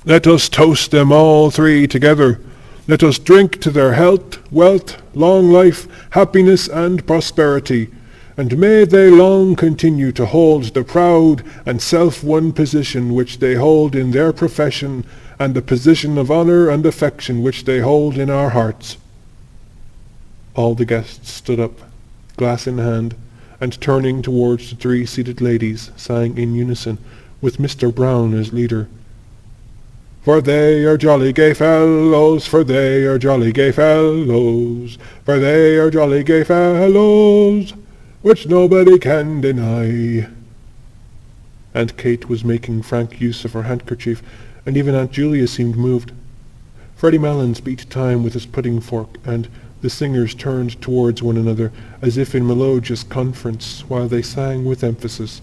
"Let us toast them all three together. Let us drink to their health, wealth, long life, happiness, and prosperity, and may they long continue to hold the proud and self-won position which they hold in their profession, and the position of honour and affection which they hold in our hearts." All the guests stood up, glass in hand, and turning towards the three seated ladies, sang in unison, with Mr. Brown as leader, "For they are jolly gay fellows, for they are jolly gay fellows, for they are jolly gay fellows, which nobody can deny." Aunt Kate was making frank use of her handkerchief, and even Aunt Julia seemed moved. Freddy Malins beat time with his pudding fork, and the singers turned towards one another as if in melodious conference, while they sang with emphasis,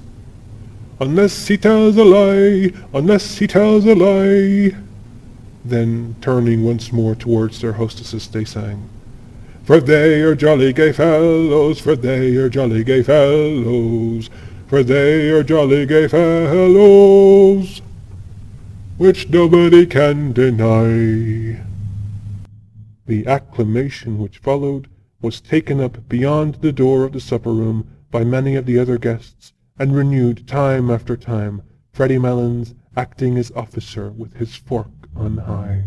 "Unless he tells a lie, unless he tells a lie." Then, turning once more towards their hostesses, they sang, "For they are jolly gay fellows, for they are jolly gay fellows, for they are jolly gay fellows, which nobody can deny." The acclamation which followed was taken up beyond the door of the supper-room by many of the other guests, and renewed time after time, Freddy Malins acting as officer with his fork on high.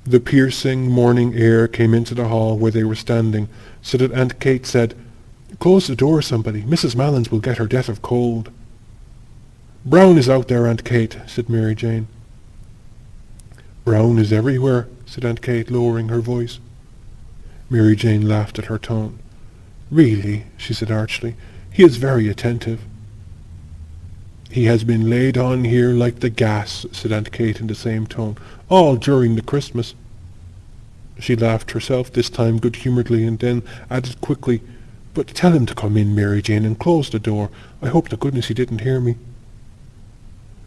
The piercing morning air came into the hall where they were standing, so that Aunt Kate said, "Close the door, somebody. Mrs. Malins will get her death of cold." "Brown is out there, Aunt Kate," said Mary Jane. "Brown is everywhere," said Aunt Kate, lowering her voice. Mary Jane laughed at her tone. "Really," she said archly, "he is very attentive." "He has been laid on here like the gas," said Aunt Kate in the same tone, "all during the Christmas." She laughed herself this time good-humouredly, and then added quickly, "But tell him to come in, Mary Jane, and close the door. I hope to goodness he didn't hear me."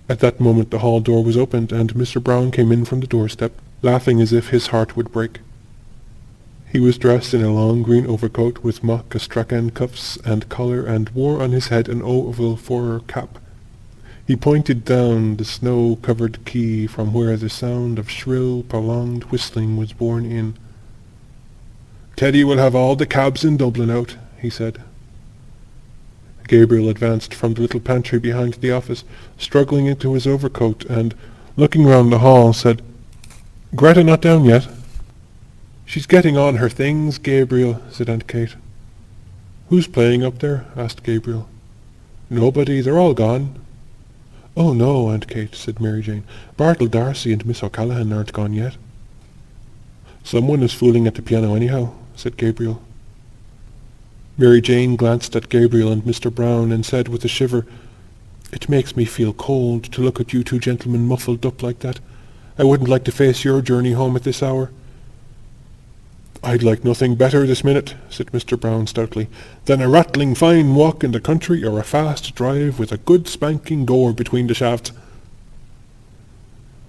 At that moment the hall door was opened, and Mr. Brown came in from the doorstep, laughing as if his heart would break. He was dressed in a long green overcoat with mock astrakhan cuffs and collar, and wore on his head an oval fur cap. He pointed down the snow-covered quay from where the sound of shrill, prolonged whistling was borne in. "Teddy will have all the cabs in Dublin out," he said. Gabriel advanced from the little pantry behind the office, struggling into his overcoat, and, looking round the hall, said, "Greta not down yet?" "She's getting on her things, Gabriel," said Aunt Kate. "Who's playing up there?" asked Gabriel. "Nobody. They're all gone." "Oh, no, Aunt Kate," said Mary Jane. "Bartle Darcy and Miss O'Callaghan aren't gone yet." "Someone is fooling at the piano anyhow," said Gabriel. Mary Jane glanced at Gabriel and Mr. Brown, and said with a shiver, "It makes me feel cold to look at you two gentlemen muffled up like that. I wouldn't like to face your journey home at this hour." "I'd like nothing better this minute," said Mr. Brown stoutly, "than a rattling fine walk in the country, or a fast drive with a good spanking gore between the shafts."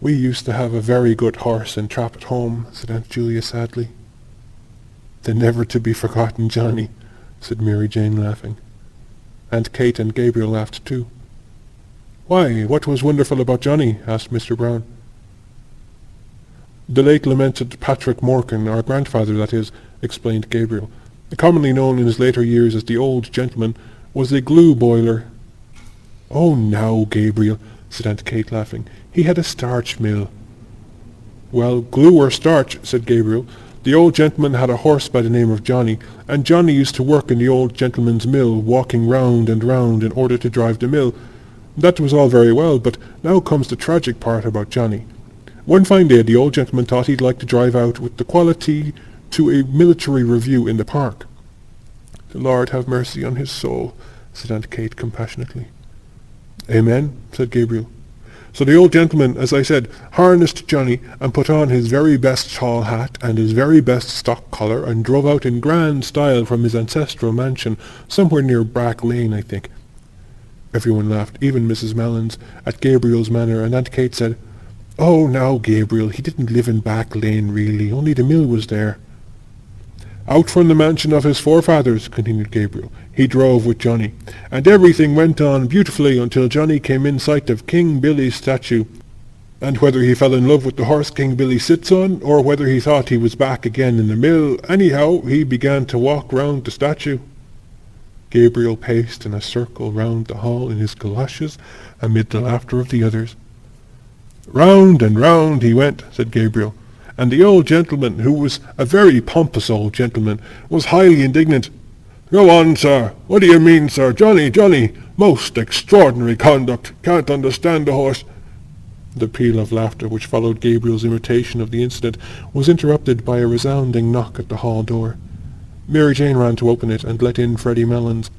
"We used to have a very good horse and trap at home," said Aunt Julia sadly. "The never-to-be-forgotten Johnny," said Mary Jane, laughing. Aunt Kate and Gabriel laughed too. "Why, what was wonderful about Johnny?" asked Mr. Brown. "The late lamented Patrick Morkan, our grandfather, that is," explained Gabriel, "commonly known in his later years as the old gentleman, was a glue boiler." "Oh, now, Gabriel," said Aunt Kate, laughing, "he had a starch mill." "Well, glue or starch," said Gabriel. "The old gentleman had a horse by the name of Johnny, and Johnny used to work in the old gentleman's mill, walking round and round in order to drive the mill. That was all very well, but now comes the tragic part about Johnny. One fine day the old gentleman thought he'd like to drive out with the quality to a military review in the park." "The Lord have mercy on his soul," said Aunt Kate compassionately. "Amen," said Gabriel. "So the old gentleman, as I said, harnessed Johnny and put on his very best tall hat and his very best stock collar and drove out in grand style from his ancestral mansion, somewhere near Brack Lane, I think." Everyone laughed, even Mrs. Mellons, at Gabriel's manner, and Aunt Kate said, "Oh, now, Gabriel, he didn't live in Brack Lane, really, only the mill was there." "Out from the mansion of his forefathers," continued Gabriel, "he drove with Johnny, and everything went on beautifully until Johnny came in sight of King Billy's statue, and whether he fell in love with the horse King Billy sits on, or whether he thought he was back again in the mill, anyhow, he began to walk round the statue." Gabriel paced in a circle round the hall in his goloshes, amid the laughter of the others. "Round and round he went," said Gabriel, "and the old gentleman, who was a very pompous old gentleman, was highly indignant. 'Go on, sir. What do you mean, sir? Johnny, Johnny! Most extraordinary conduct. Can't understand the horse—' The peal of laughter which followed Gabriel's imitation of the incident was interrupted by a resounding knock at the hall door. Mary Jane ran to open it and let in Freddy Mellons.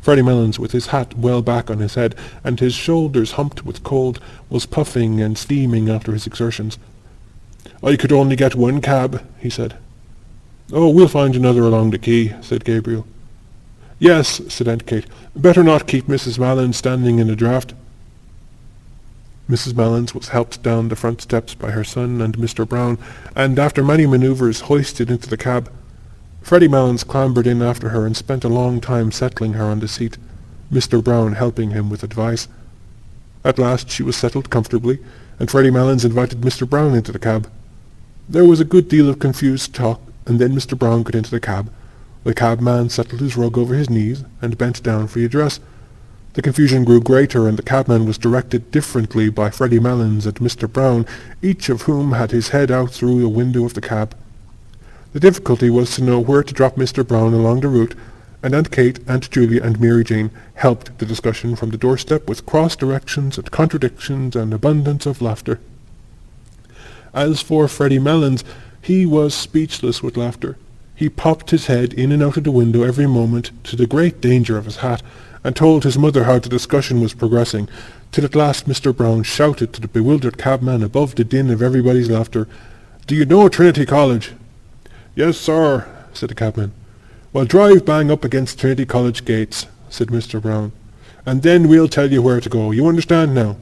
Freddy Mellons, with his hat well back on his head and his shoulders humped with cold, was puffing and steaming after his exertions. "I could only get one cab," he said. "Oh, we'll find another along the quay," said Gabriel. "Yes," said Aunt Kate. "Better not keep Mrs. Mellons standing in a draught." Mrs. Mellons was helped down the front steps by her son and Mr. Brown, and after many manoeuvres hoisted into the cab. Freddy Mellons clambered in after her and spent a long time settling her on the seat, Mr. Brown helping him with advice. At last she was settled comfortably, and Freddy Mellons invited Mr. Brown into the cab. There was a good deal of confused talk, and then Mr. Brown got into the cab. The cabman settled his rug over his knees and bent down for the address. The confusion grew greater, and the cabman was directed differently by Freddy Mellons and Mr. Brown, each of whom had his head out through the window of the cab. The difficulty was to know where to drop Mr. Brown along the route, and Aunt Kate, Aunt Julia, and Mary Jane helped the discussion from the doorstep with cross-directions and contradictions and abundance of laughter. As for Freddy Mellons, he was speechless with laughter. He popped his head in and out of the window every moment, to the great danger of his hat, and told his mother how the discussion was progressing, till at last Mr. Brown shouted to the bewildered cabman above the din of everybody's laughter, "Do you know Trinity College?" "Yes, sir," said the cabman. "Well, drive bang up against Trinity College gates," said Mr. Brown, "and then we'll tell you where to go. You understand now?"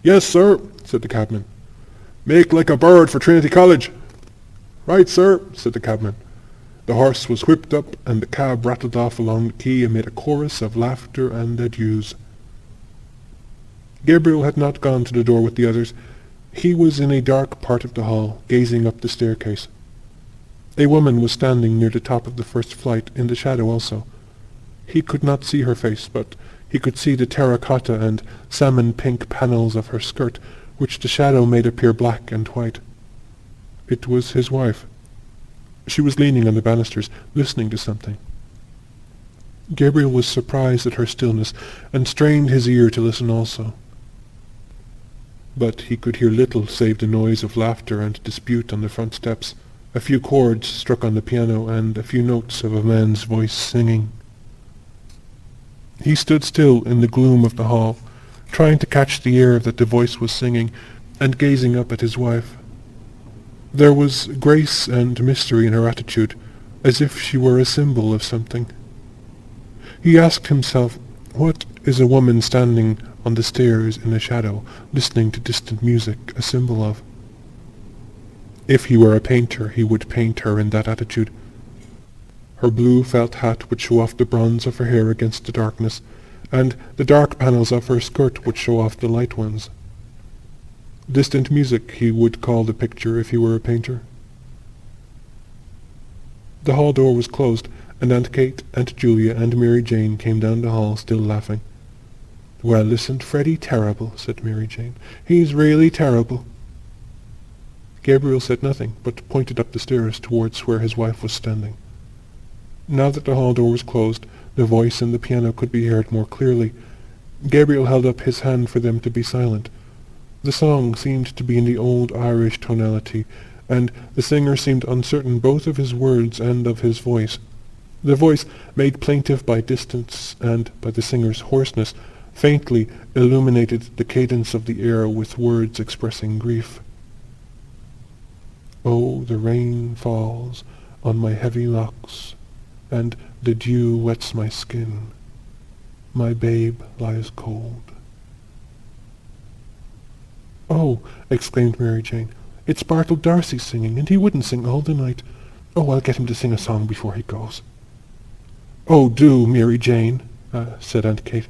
"Yes, sir," said the cabman. "Make like a bird for Trinity College." "Right, sir," said the cabman. The horse was whipped up, and the cab rattled off along the quay amid a chorus of laughter and adieus. Gabriel had not gone to the door with the others. He was in a dark part of the hall, gazing up the staircase. A woman was standing near the top of the first flight, in the shadow also. He could not see her face, but he could see the terracotta and salmon-pink panels of her skirt, which the shadow made appear black and white. It was his wife. She was leaning on the banisters, listening to something. Gabriel was surprised at her stillness, and strained his ear to listen also. But he could hear little save the noise of laughter and dispute on the front steps, a few chords struck on the piano, and a few notes of a man's voice singing. He stood still in the gloom of the hall, trying to catch the air that the voice was singing, and gazing up at his wife. There was grace and mystery in her attitude, as if she were a symbol of something. He asked himself, what is a woman standing on the stairs in a shadow, listening to distant music, a symbol of? If he were a painter, he would paint her in that attitude. Her blue felt hat would show off the bronze of her hair against the darkness, and the dark panels of her skirt would show off the light ones. Distant music he would call the picture if he were a painter. The hall door was closed, and Aunt Kate, Aunt Julia, and Mary Jane came down the hall, still laughing. "Well, isn't Freddy terrible?" said Mary Jane. "He's really terrible." Gabriel said nothing, but pointed up the stairs towards where his wife was standing. Now that the hall door was closed, the voice and the piano could be heard more clearly. Gabriel held up his hand for them to be silent. The song seemed to be in the old Irish tonality, and the singer seemed uncertain both of his words and of his voice. The voice, made plaintive by distance and by the singer's hoarseness, faintly illuminated the cadence of the air with words expressing grief. Oh, the rain falls on my heavy locks, and the dew wets my skin. My babe lies cold. "Oh," exclaimed Mary Jane, "it's Bartle D'Arcy singing, and he wouldn't sing all the night. Oh, I'll get him to sing a song before he goes." "Oh, do, Mary Jane," said Aunt Kate.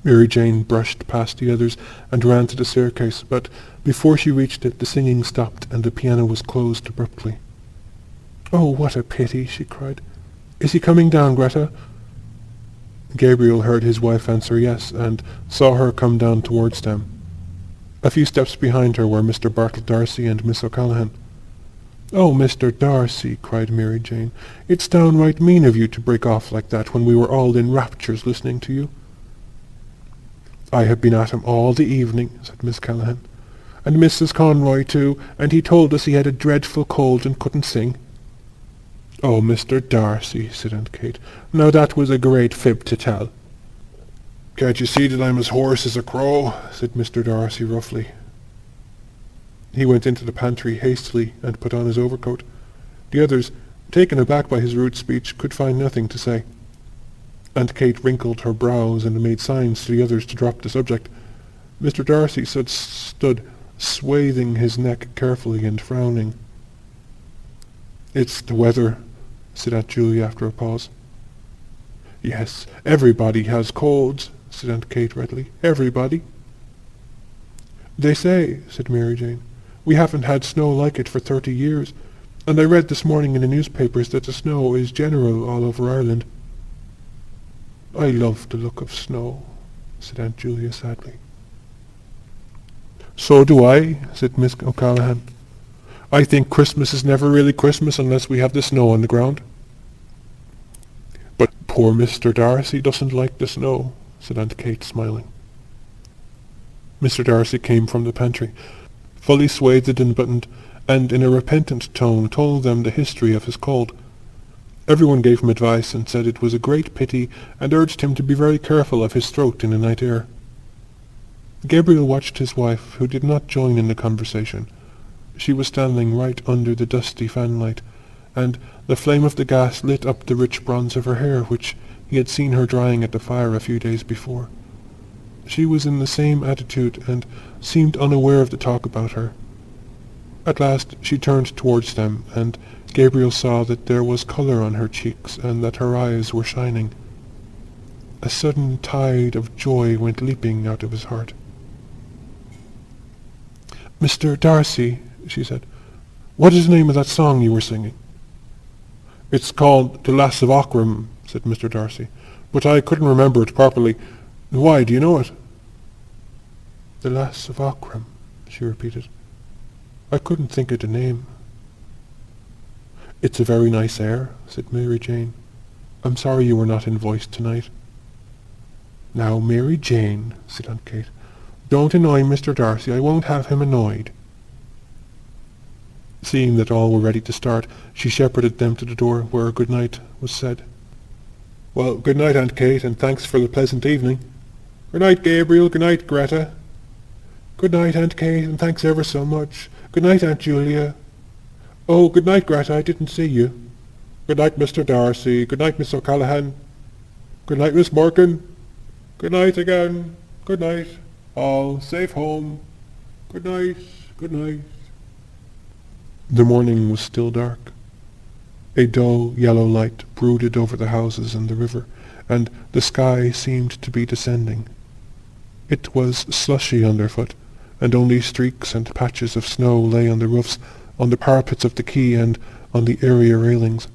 Mary Jane brushed past the others and ran to the staircase, but before she reached it the singing stopped and the piano was closed abruptly. "Oh, what a pity," she cried. "Is he coming down, Greta?" Gabriel heard his wife answer yes, and saw her come down towards them. A few steps behind her were Mr. Bartle D'Arcy and Miss O'Callaghan. "Oh, Mr. D'Arcy," cried Mary Jane, "it's downright mean of you to break off like that when we were all in raptures listening to you." "I have been at him all the evening," said Miss Callaghan, "and Mrs. Conroy too, and he told us he had a dreadful cold and couldn't sing." "Oh, Mr. D'Arcy," said Aunt Kate, "now that was a great fib to tell." "Can't you see that I'm as hoarse as a crow?" said Mr. D'Arcy roughly. He went into the pantry hastily and put on his overcoat. The others, taken aback by his rude speech, could find nothing to say. Aunt Kate wrinkled her brows and made signs to the others to drop the subject. Mr. D'Arcy stood swathing his neck carefully and frowning. "It's the weather," said Aunt Julia after a pause. "Yes, everybody has colds," said Aunt Kate readily. "Everybody." "They say," said Mary Jane, "we haven't had snow like it for 30 years, and I read this morning in the newspapers that the snow is general all over Ireland." "I love the look of snow," said Aunt Julia sadly. "So do I," said Miss O'Callaghan. "I think Christmas is never really Christmas unless we have the snow on the ground." "But poor Mr. D'Arcy doesn't like the snow," said Aunt Kate, smiling. Mr. D'Arcy came from the pantry, fully swathed and buttoned, and in a repentant tone told them the history of his cold. Everyone gave him advice and said it was a great pity, and urged him to be very careful of his throat in the night air. Gabriel watched his wife, who did not join in the conversation. She was standing right under the dusty fanlight, and the flame of the gas lit up the rich bronze of her hair, which he had seen her drying at the fire a few days before. She was in the same attitude, and seemed unaware of the talk about her. At last she turned towards them, and Gabriel saw that there was colour on her cheeks, and that her eyes were shining. A sudden tide of joy went leaping out of his heart. "Mr. D'Arcy," she said, "what is the name of that song you were singing?" "It's called The Lass of Aughrim," said Mr. D'Arcy, "but I couldn't remember it properly. Why, do you know it?" "The Lass of Aughrim," she repeated. "I couldn't think of the name." "It's a very nice air," said Mary Jane. "I'm sorry you were not in voice tonight." "Now, Mary Jane," said Aunt Kate, "don't annoy Mr. D'Arcy. I won't have him annoyed." Seeing that all were ready to start, she shepherded them to the door, where good night was said. "Well, good night, Aunt Kate, and thanks for the pleasant evening." "Good night, Gabriel. Good night, Greta." "Good night, Aunt Kate, and thanks ever so much. Good night, Aunt Julia." "Oh, good night, Greta. I didn't see you." "Good night, Mr. D'Arcy. Good night, Miss O'Callaghan." "Good night, Miss Morgan." "Good night again. Good night. All safe home. Good night. Good night." The morning was still dark. A dull yellow light brooded over the houses and the river, and the sky seemed to be descending. It was slushy underfoot, and only streaks and patches of snow lay on the roofs, on the parapets of the quay, and on the area railings.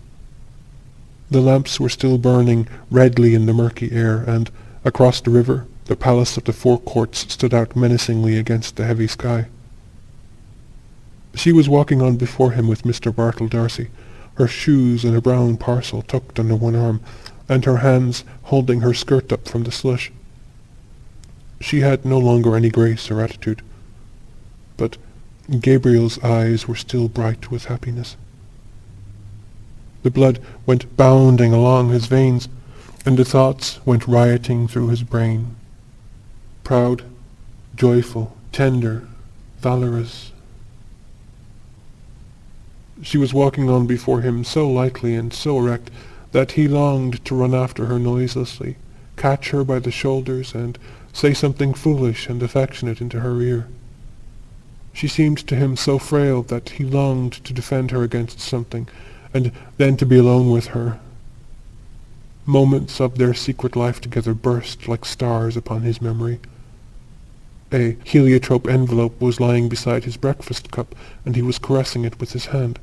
The lamps were still burning redly in the murky air, and across the river the palace of the forecourts stood out menacingly against the heavy sky. She was walking on before him with Mr. Bartle D'Arcy, her shoes and a brown parcel tucked under one arm, and her hands holding her skirt up from the slush. She had no longer any grace or attitude, but Gabriel's eyes were still bright with happiness. The blood went bounding along his veins, and the thoughts went rioting through his brain. Proud, joyful, tender, valorous. She was walking on before him so lightly and so erect that he longed to run after her noiselessly, catch her by the shoulders, and say something foolish and affectionate into her ear. She seemed to him so frail that he longed to defend her against something, and then to be alone with her. Moments of their secret life together burst like stars upon his memory. A heliotrope envelope was lying beside his breakfast cup, and he was caressing it with his hand.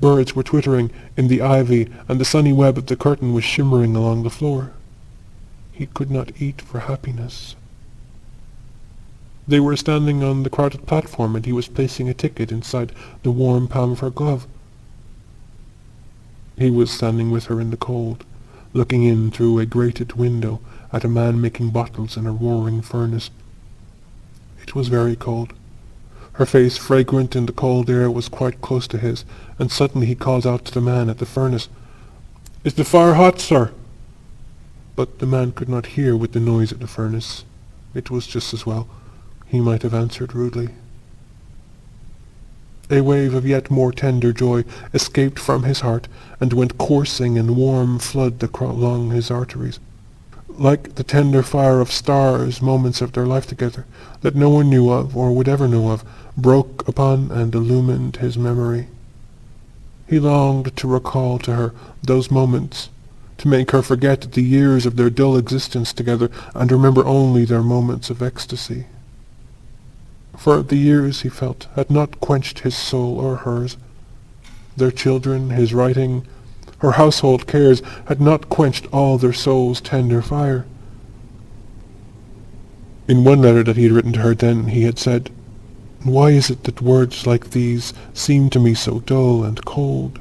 Birds were twittering in the ivy, and the sunny web of the curtain was shimmering along the floor. He could not eat for happiness. They were standing on the crowded platform, and he was placing a ticket inside the warm palm of her glove. He was standing with her in the cold, looking in through a grated window at a man making bottles in a roaring furnace. It was very cold. Her face, fragrant in the cold air, was quite close to his, and suddenly he called out to the man at the furnace, "Is the fire hot, sir?" But the man could not hear with the noise at the furnace. It was just as well. He might have answered rudely. A wave of yet more tender joy escaped from his heart and went coursing in warm flood along his arteries. Like the tender fire of stars, moments of their life together, that no one knew of or would ever know of, broke upon and illumined his memory. He longed to recall to her those moments, to make her forget the years of their dull existence together and remember only their moments of ecstasy. For the years, he felt, had not quenched his soul or hers. Their children, his writing, her household cares had not quenched all their soul's tender fire. In one letter that he had written to her then, he had said, "Why is it that words like these seem to me so dull and cold?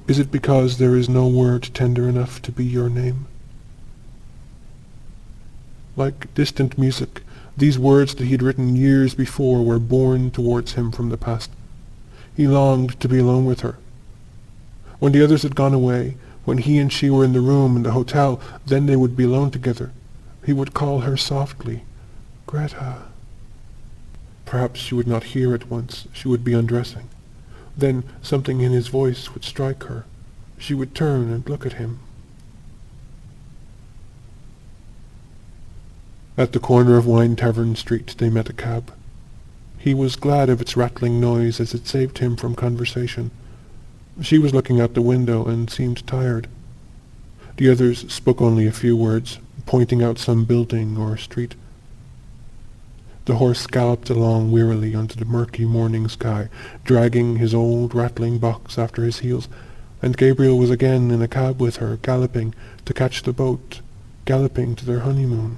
Is it because there is no word tender enough to be your name?" Like distant music, these words that he had written years before were borne towards him from the past. He longed to be alone with her. When the others had gone away, when he and she were in the room in the hotel, then they would be alone together. He would call her softly, "Greta." Perhaps she would not hear at once. She would be undressing. Then something in his voice would strike her. She would turn and look at him. At the corner of Wine Tavern Street they met a cab. He was glad of its rattling noise as it saved him from conversation. She was looking out the window and seemed tired. The others spoke only a few words, pointing out some building or street. The horse galloped along wearily under the murky morning sky, dragging his old rattling box after his heels, and Gabriel was again in a cab with her, galloping to catch the boat, galloping to their honeymoon.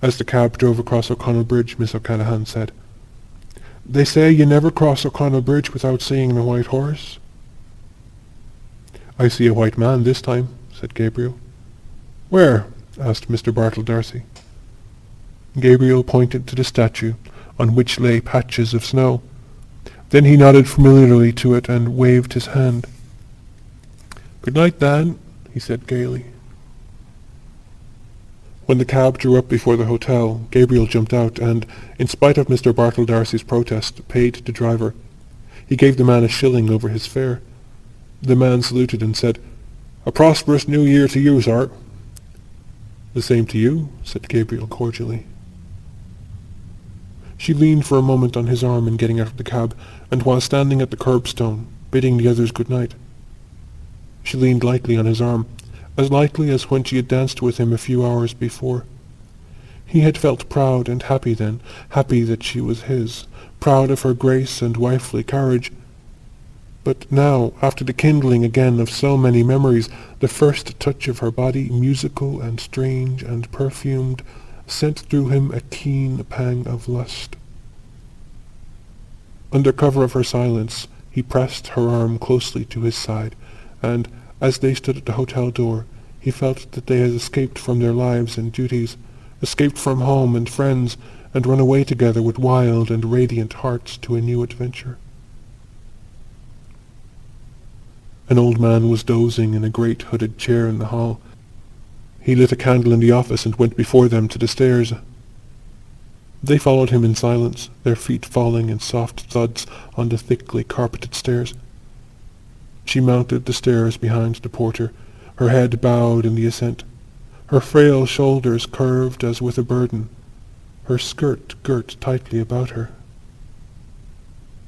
As the cab drove across O'Connell Bridge, Miss O'Callaghan said, "They say you never cross O'Connell Bridge without seeing a white horse." "I see a white man this time," said Gabriel. "Where?" asked Mr. Bartle D'Arcy. Gabriel pointed to the statue, on which lay patches of snow. Then he nodded familiarly to it and waved his hand. "Good night, Dan," he said gaily. When the cab drew up before the hotel, Gabriel jumped out and, in spite of Mr. Bartle D'Arcy's protest, paid the driver. He gave the man a shilling over his fare. The man saluted and said, "A prosperous new year to you, sir." "The same to you," said Gabriel cordially. She leaned for a moment on his arm in getting out of the cab, and while standing at the curbstone, bidding the others good night. She leaned lightly on his arm, as lightly as when she had danced with him a few hours before. He had felt proud and happy then, happy that she was his, proud of her grace and wifely courage. But now, after the kindling again of so many memories, the first touch of her body, musical and strange and perfumed, sent through him a keen pang of lust. Under cover of her silence, he pressed her arm closely to his side, and, as they stood at the hotel door, he felt that they had escaped from their lives and duties, escaped from home and friends, and run away together with wild and radiant hearts to a new adventure. An old man was dozing in a great hooded chair in the hall. He lit a candle in the office and went before them to the stairs. They followed him in silence, their feet falling in soft thuds on the thickly carpeted stairs. She mounted the stairs behind the porter, her head bowed in the ascent, her frail shoulders curved as with a burden, her skirt girt tightly about her.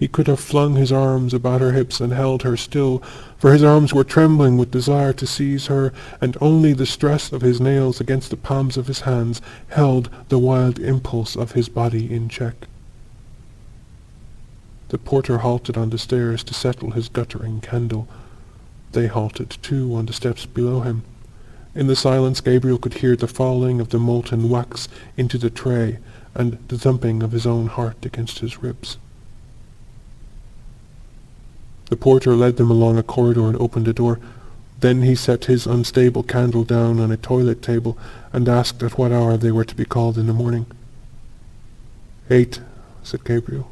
He could have flung his arms about her hips and held her still, for his arms were trembling with desire to seize her, and only the stress of his nails against the palms of his hands held the wild impulse of his body in check. The porter halted on the stairs to settle his guttering candle. They halted, too, on the steps below him. In the silence Gabriel could hear the falling of the molten wax into the tray, and the thumping of his own heart against his ribs. The porter led them along a corridor and opened a door. Then he set his unstable candle down on a toilet table and asked at what hour they were to be called in the morning. 8, said Gabriel.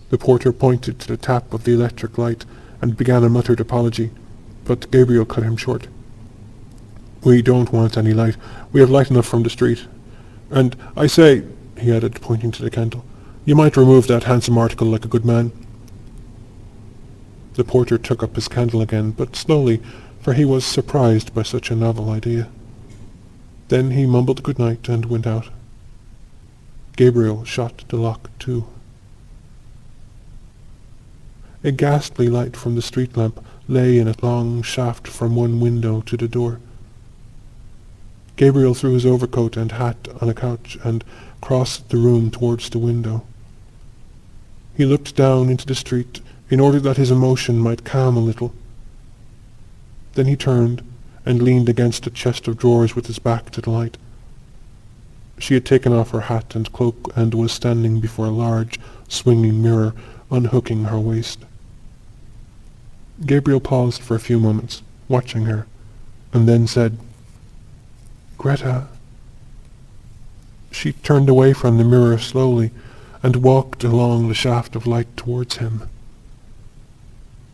The porter pointed to the tap of the electric light and began a muttered apology, but Gabriel cut him short. We don't want any light. We have light enough from the street. And I say, he added, pointing to the candle, you might remove that handsome article like a good man. The porter took up his candle again, but slowly, for he was surprised by such a novel idea. Then he mumbled good night and went out. Gabriel shot the lock to. A ghastly light from the street lamp lay in a long shaft from one window to the door. Gabriel threw his overcoat and hat on a couch and crossed the room towards the window. He looked down into the street in order that his emotion might calm a little. Then he turned and leaned against a chest of drawers with his back to the light. She had taken off her hat and cloak and was standing before a large, swinging mirror, unhooking her waist. Gabriel paused for a few moments, watching her, and then said, "Greta." She turned away from the mirror slowly and walked along the shaft of light towards him.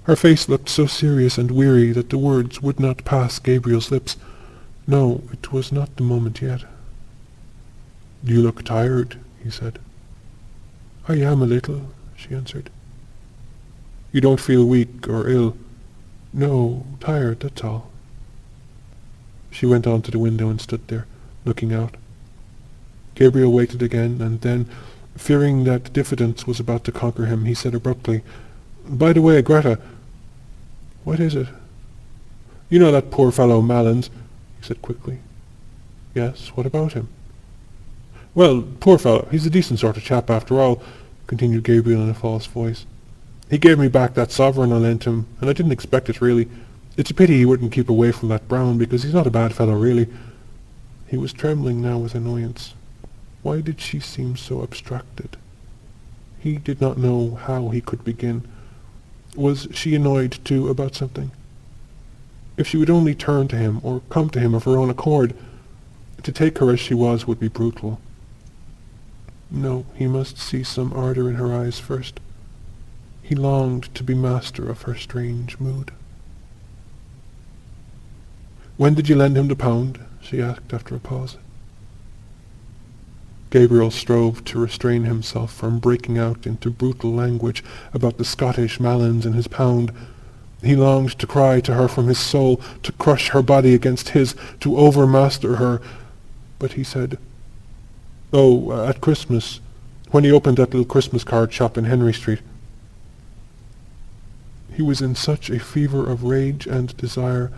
Her face looked so serious and weary that the words would not pass Gabriel's lips. No, it was not the moment yet. "You look tired," he said. "I am a little," she answered. "You don't feel weak or ill?" "No, tired, that's all." She went on to the window and stood there, looking out. Gabriel waited again, and then, fearing that diffidence was about to conquer him, he said abruptly, "By the way, Greta—" "What is it?" "You know that poor fellow Malins," he said quickly. "Yes, what about him?" "Well, poor fellow, he's a decent sort of chap after all," continued Gabriel in a false voice. "He gave me back that sovereign I lent him, and I didn't expect it, really. It's a pity he wouldn't keep away from that Brown, because he's not a bad fellow, really." He was trembling now with annoyance. Why did she seem so abstracted? He did not know how he could begin. Was she annoyed, too, about something? If she would only turn to him, or come to him of her own accord, to take her as she was would be brutal. No, he must see some ardour in her eyes first. He longed to be master of her strange mood. "When did you lend him the £1?" she asked after a pause. Gabriel strove to restrain himself from breaking out into brutal language about the Scottish Malins and his £1. He longed to cry to her from his soul, to crush her body against his, to overmaster her. But he said, "Oh, at Christmas, when he opened that little Christmas card shop in Henry Street." He was in such a fever of rage and desire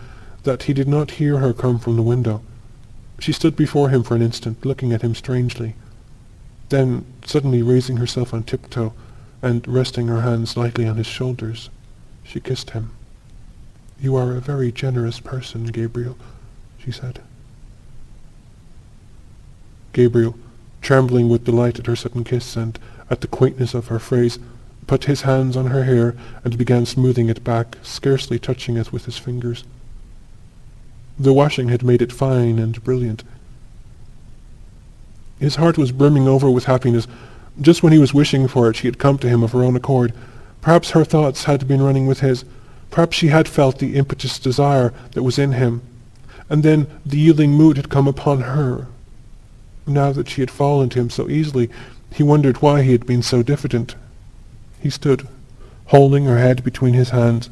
that he did not hear her come from the window. She stood before him for an instant, looking at him strangely. Then, suddenly raising herself on tiptoe, and resting her hands lightly on his shoulders, she kissed him. "You are a very generous person, Gabriel," she said. Gabriel, trembling with delight at her sudden kiss and at the quaintness of her phrase, put his hands on her hair and began smoothing it back, scarcely touching it with his fingers. The washing had made it fine and brilliant. His heart was brimming over with happiness. Just when he was wishing for it, she had come to him of her own accord. Perhaps her thoughts had been running with his. Perhaps she had felt the impetuous desire that was in him. And then the yielding mood had come upon her. Now that she had fallen to him so easily, he wondered why he had been so diffident. He stood, holding her head between his hands.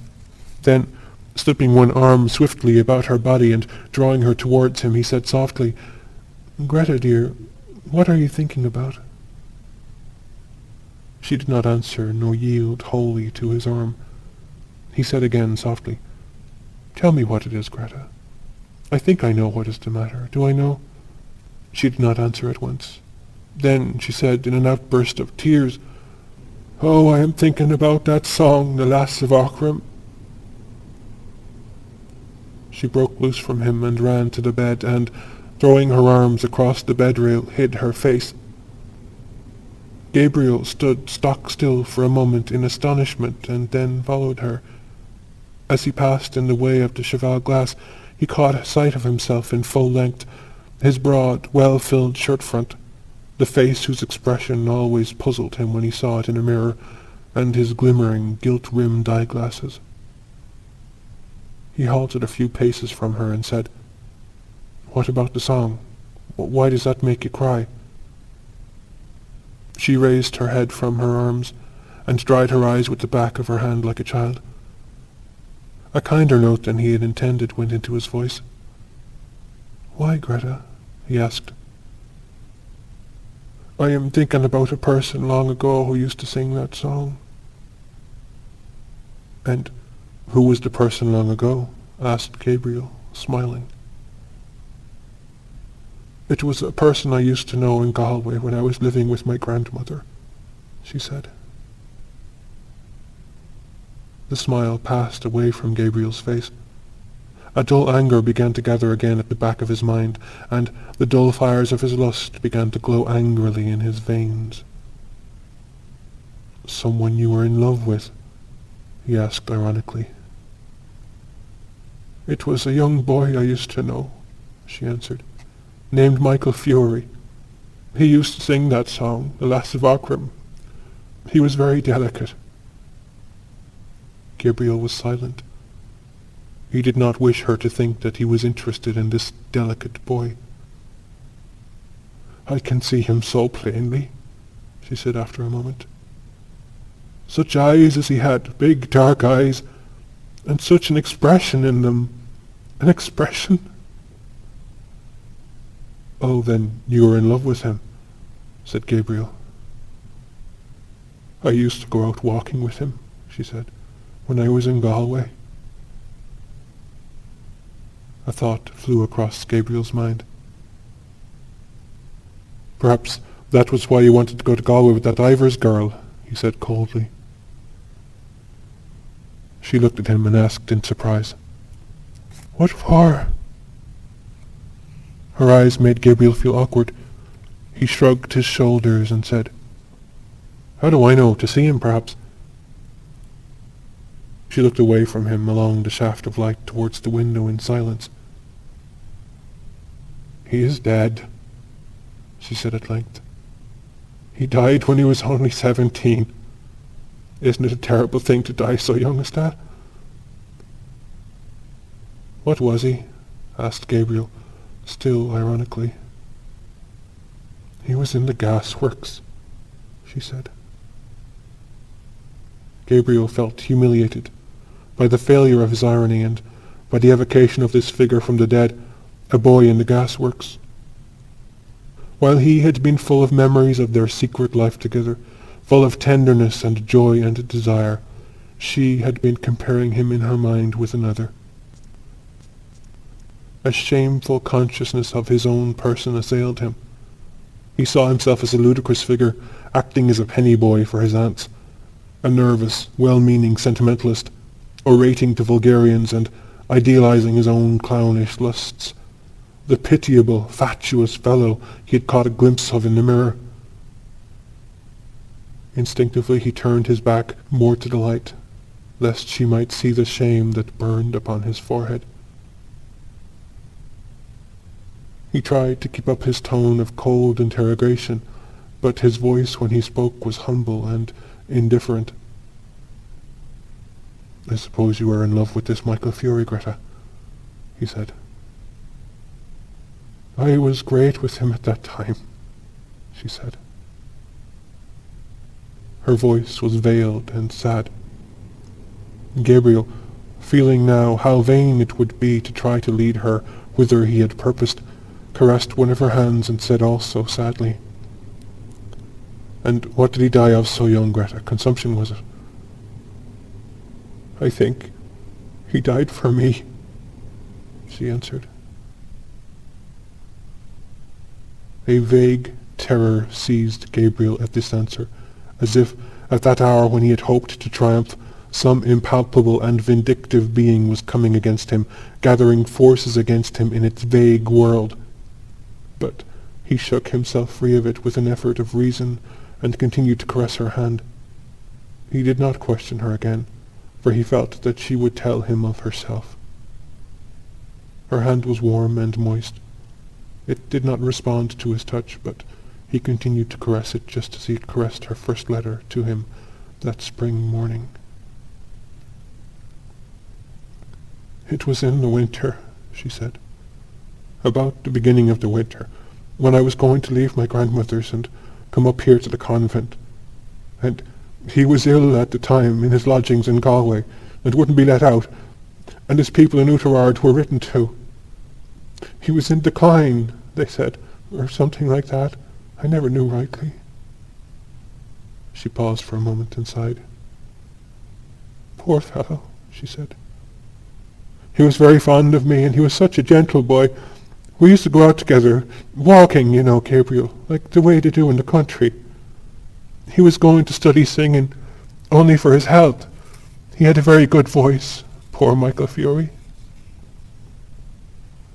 Then, slipping one arm swiftly about her body and drawing her towards him, he said softly, "Greta, dear, what are you thinking about?" She did not answer, nor yield wholly to his arm. He said again softly, "Tell me what it is, Greta. I think I know what is the matter. Do I know?" She did not answer at once. Then she said in an outburst of tears, "Oh, I am thinking about that song, the Lass of Aughrim." She broke loose from him and ran to the bed, and, throwing her arms across the bed rail, hid her face. Gabriel stood stock still for a moment in astonishment, and then followed her. As he passed in the way of the cheval glass, he caught sight of himself in full length, his broad, well-filled shirt-front, the face whose expression always puzzled him when he saw it in a mirror, and his glimmering, gilt-rimmed eyeglasses. He halted a few paces from her and said, "What about the song? Why does that make you cry?" She raised her head from her arms, and dried her eyes with the back of her hand like a child. A kinder note than he had intended went into his voice. "Why, Greta?" he asked. "I am thinking about a person long ago who used to sing that song." "And who was the person long ago?" asked Gabriel, smiling. "It was a person I used to know in Galway when I was living with my grandmother," she said. The smile passed away from Gabriel's face. A dull anger began to gather again at the back of his mind, and the dull fires of his lust began to glow angrily in his veins. "Someone you were in love with?" he asked ironically. "It was a young boy I used to know," she answered, "named Michael Fury. He used to sing that song, the Lass of Aughrim. He was very delicate." Gabriel was silent. He did not wish her to think that he was interested in this delicate boy. "I can see him so plainly," she said after a moment. "Such eyes as he had, big dark eyes, and such an expression in them. An expression." "Oh, then you were in love with him," said Gabriel. "I used to go out walking with him," she said, "when I was in Galway." A thought flew across Gabriel's mind. "Perhaps that was why you wanted to go to Galway with that Ivors girl," he said coldly. She looked at him and asked in surprise, "What for?" Her eyes made Gabriel feel awkward. He shrugged his shoulders and said, "How do I know? To see him, perhaps." She looked away from him along the shaft of light towards the window in silence. "He is dead," she said at length. "He died when he was only 17. Isn't it a terrible thing to die so young as that?" "What was he?" asked Gabriel, still ironically. "He was in the gasworks," she said. Gabriel felt humiliated by the failure of his irony and by the evocation of this figure from the dead, a boy in the gasworks. While he had been full of memories of their secret life together, full of tenderness and joy and desire, she had been comparing him in her mind with another. A shameful consciousness of his own person assailed him. He saw himself as a ludicrous figure, acting as a penny boy for his aunts, a nervous, well-meaning sentimentalist, orating to vulgarians and idealizing his own clownish lusts, the pitiable, fatuous fellow he had caught a glimpse of in the mirror. Instinctively he turned his back more to the light, lest she might see the shame that burned upon his forehead. He tried to keep up his tone of cold interrogation, but his voice when he spoke was humble and indifferent. "I suppose you are in love with this Michael Fury, Greta," he said. "I was great with him at that time," she said. Her voice was veiled and sad. Gabriel, feeling now how vain it would be to try to lead her whither he had purposed, caressed one of her hands and said also sadly, "And what did he die of so young, Greta? Consumption, was it?" "I think he died for me," she answered. A vague terror seized Gabriel at this answer, as if at that hour when he had hoped to triumph, some impalpable and vindictive being was coming against him, gathering forces against him in its vague world. But he shook himself free of it with an effort of reason, and continued to caress her hand. He did not question her again, for he felt that she would tell him of herself. Her hand was warm and moist. It did not respond to his touch, but he continued to caress it just as he had caressed her first letter to him that spring morning. "It was in the winter," she said, "about the beginning of the winter, when I was going to leave my grandmother's and come up here to the convent. And he was ill at the time in his lodgings in Galway, and wouldn't be let out, and his people in Oughterard were written to. He was in decline, they said, or something like that. I never knew rightly." She paused for a moment and sighed. "Poor fellow," she said. "He was very fond of me, and he was such a gentle boy. We used to go out together, walking, you know, Gabriel, like the way they do in the country. He was going to study singing, only for his health. He had a very good voice, poor Michael Fury."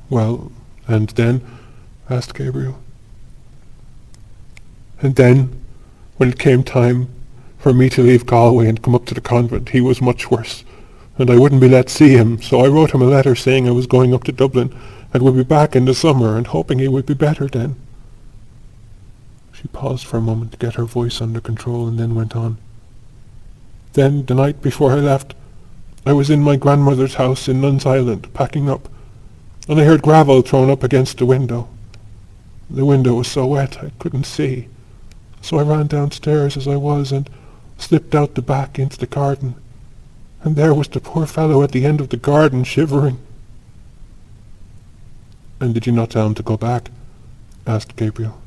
"Well, and then?" asked Gabriel. "And then, when it came time for me to leave Galway and come up to the convent, he was much worse, and I wouldn't be let see him, so I wrote him a letter saying I was going up to Dublin and would be back in the summer, and hoping he would be better then." She paused for a moment to get her voice under control, and then went on. "Then, the night before I left, I was in my grandmother's house in Nuns Island, packing up, and I heard gravel thrown up against the window. The window was so wet I couldn't see, so I ran downstairs as I was and slipped out the back into the garden, and there was the poor fellow at the end of the garden shivering." "And did you not tell him to go back?" asked Gabriel.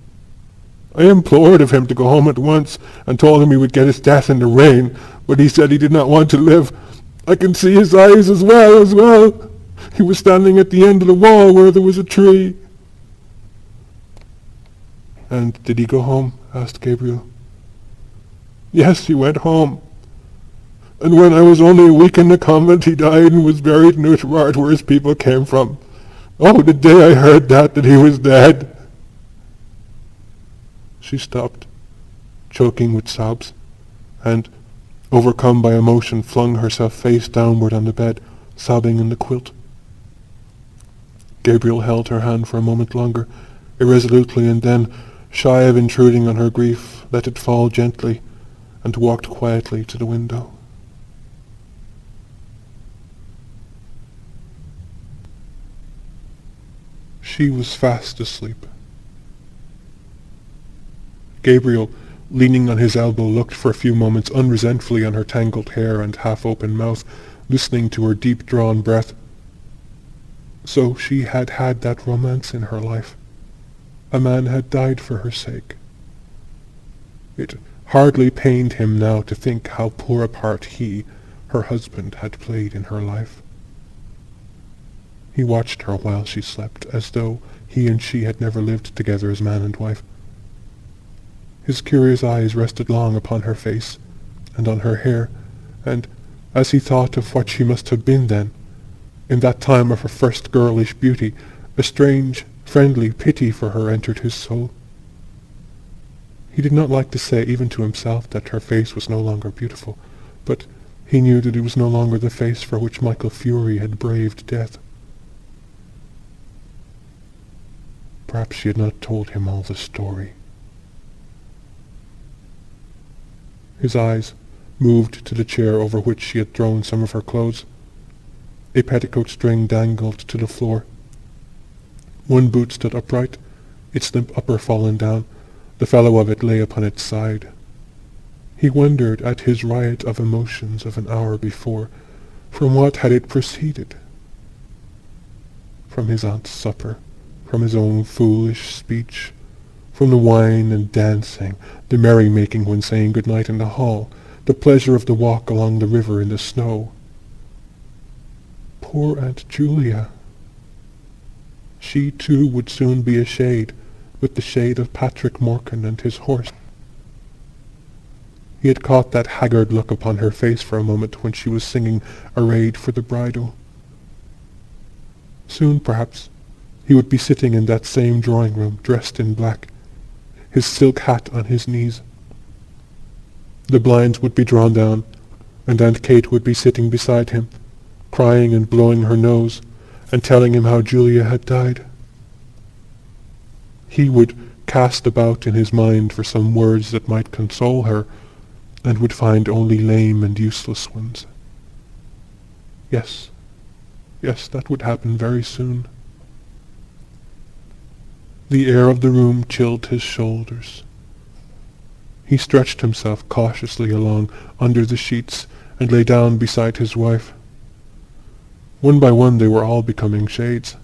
"I implored of him to go home at once, and told him he would get his death in the rain, but he said he did not want to live. I can see his eyes as well. He was standing at the end of the wall where there was a tree." "And did he go home?" asked Gabriel. "Yes, he went home. And when I was only a week in the convent, he died and was buried in Oughterard, where his people came from. Oh, the day I heard that he was dead." She stopped, choking with sobs, and, overcome by emotion, flung herself face downward on the bed, sobbing in the quilt. Gabriel held her hand for a moment longer, irresolutely, and then, shy of intruding on her grief, let it fall gently, and walked quietly to the window. She was fast asleep. Gabriel, leaning on his elbow, looked for a few moments unresentfully on her tangled hair and half-open mouth, listening to her deep-drawn breath. So she had had that romance in her life. A man had died for her sake. It hardly pained him now to think how poor a part he, her husband, had played in her life. He watched her while she slept, as though he and she had never lived together as man and wife. His curious eyes rested long upon her face and on her hair, and as he thought of what she must have been then, in that time of her first girlish beauty, a strange, friendly pity for her entered his soul. He He did not like to say even to himself that her face was no longer beautiful, but he knew that it was no longer the face for which Michael Fury had braved death. Perhaps she had not told him all the story. His eyes moved to the chair over which she had thrown some of her clothes. A petticoat string dangled to the floor. One boot stood upright, its limp upper fallen down. The fellow of it lay upon its side. He wondered at his riot of emotions of an hour before. From what had it proceeded? From his aunt's supper, from his own foolish speech, from the wine and dancing, the merry-making when saying good-night in the hall, the pleasure of the walk along the river in the snow. Poor Aunt Julia! She too would soon be a shade, with the shade of Patrick Morkan and his horse. He had caught that haggard look upon her face for a moment when she was singing Arrayed for the Bridal. Soon, perhaps, he would be sitting in that same drawing-room, dressed in black, his silk hat on his knees. The blinds would be drawn down, and Aunt Kate would be sitting beside him, crying and blowing her nose, and telling him how Julia had died. He would cast about in his mind for some words that might console her, and would find only lame and useless ones. Yes, that would happen very soon. The air of the room chilled his shoulders. He stretched himself cautiously along under the sheets and lay down beside his wife. One by one they were all becoming shades.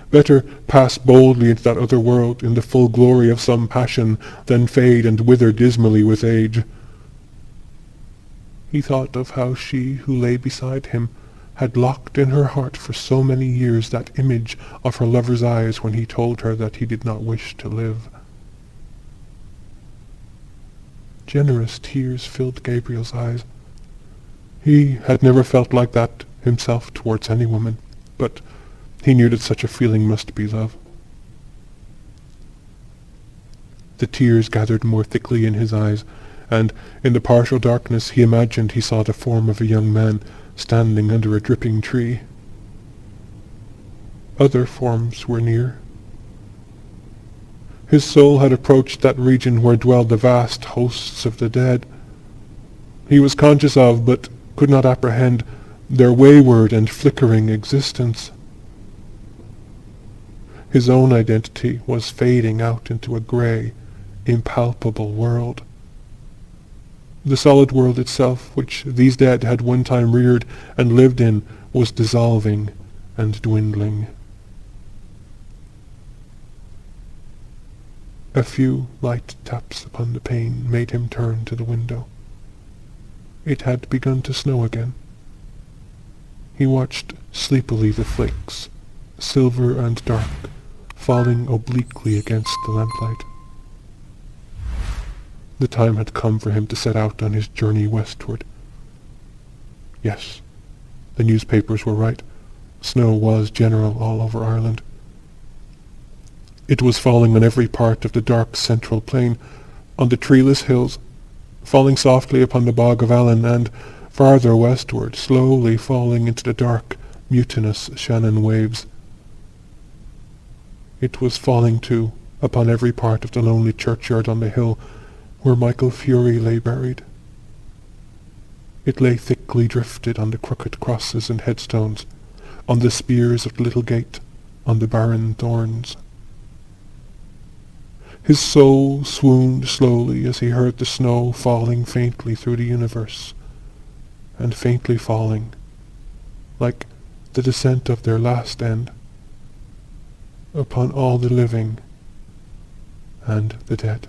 Better pass boldly into that other world in the full glory of some passion than fade and wither dismally with age. He thought of how she who lay beside him had locked in her heart for so many years that image of her lover's eyes when he told her that he did not wish to live. Generous tears filled Gabriel's eyes. He had never felt like that himself towards any woman, but he knew that such a feeling must be love. The tears gathered more thickly in his eyes, and in the partial darkness he imagined he saw the form of a young man standing under a dripping tree. Other forms were near. His soul had approached that region where dwelled the vast hosts of the dead. He was conscious of, but could not apprehend, their wayward and flickering existence. His own identity was fading out into a grey, impalpable world. The solid world itself, which these dead had one time reared and lived in, was dissolving and dwindling. A few light taps upon the pane made him turn to the window. It had begun to snow again. He watched sleepily the flakes, silver and dark, falling obliquely against the lamplight. The time had come for him to set out on his journey westward. Yes, the newspapers were right. Snow was general all over Ireland. It was falling on every part of the dark central plain, on the treeless hills, falling softly upon the bog of Allen, and farther westward, slowly falling into the dark, mutinous Shannon waves. It was falling, too, upon every part of the lonely churchyard on the hill where Michael Fury lay buried. It lay thickly drifted on the crooked crosses and headstones, on the spears of the little gate, on the barren thorns. His soul swooned slowly as he heard the snow falling faintly through the universe, and faintly falling, like the descent of their last end, upon all the living and the dead.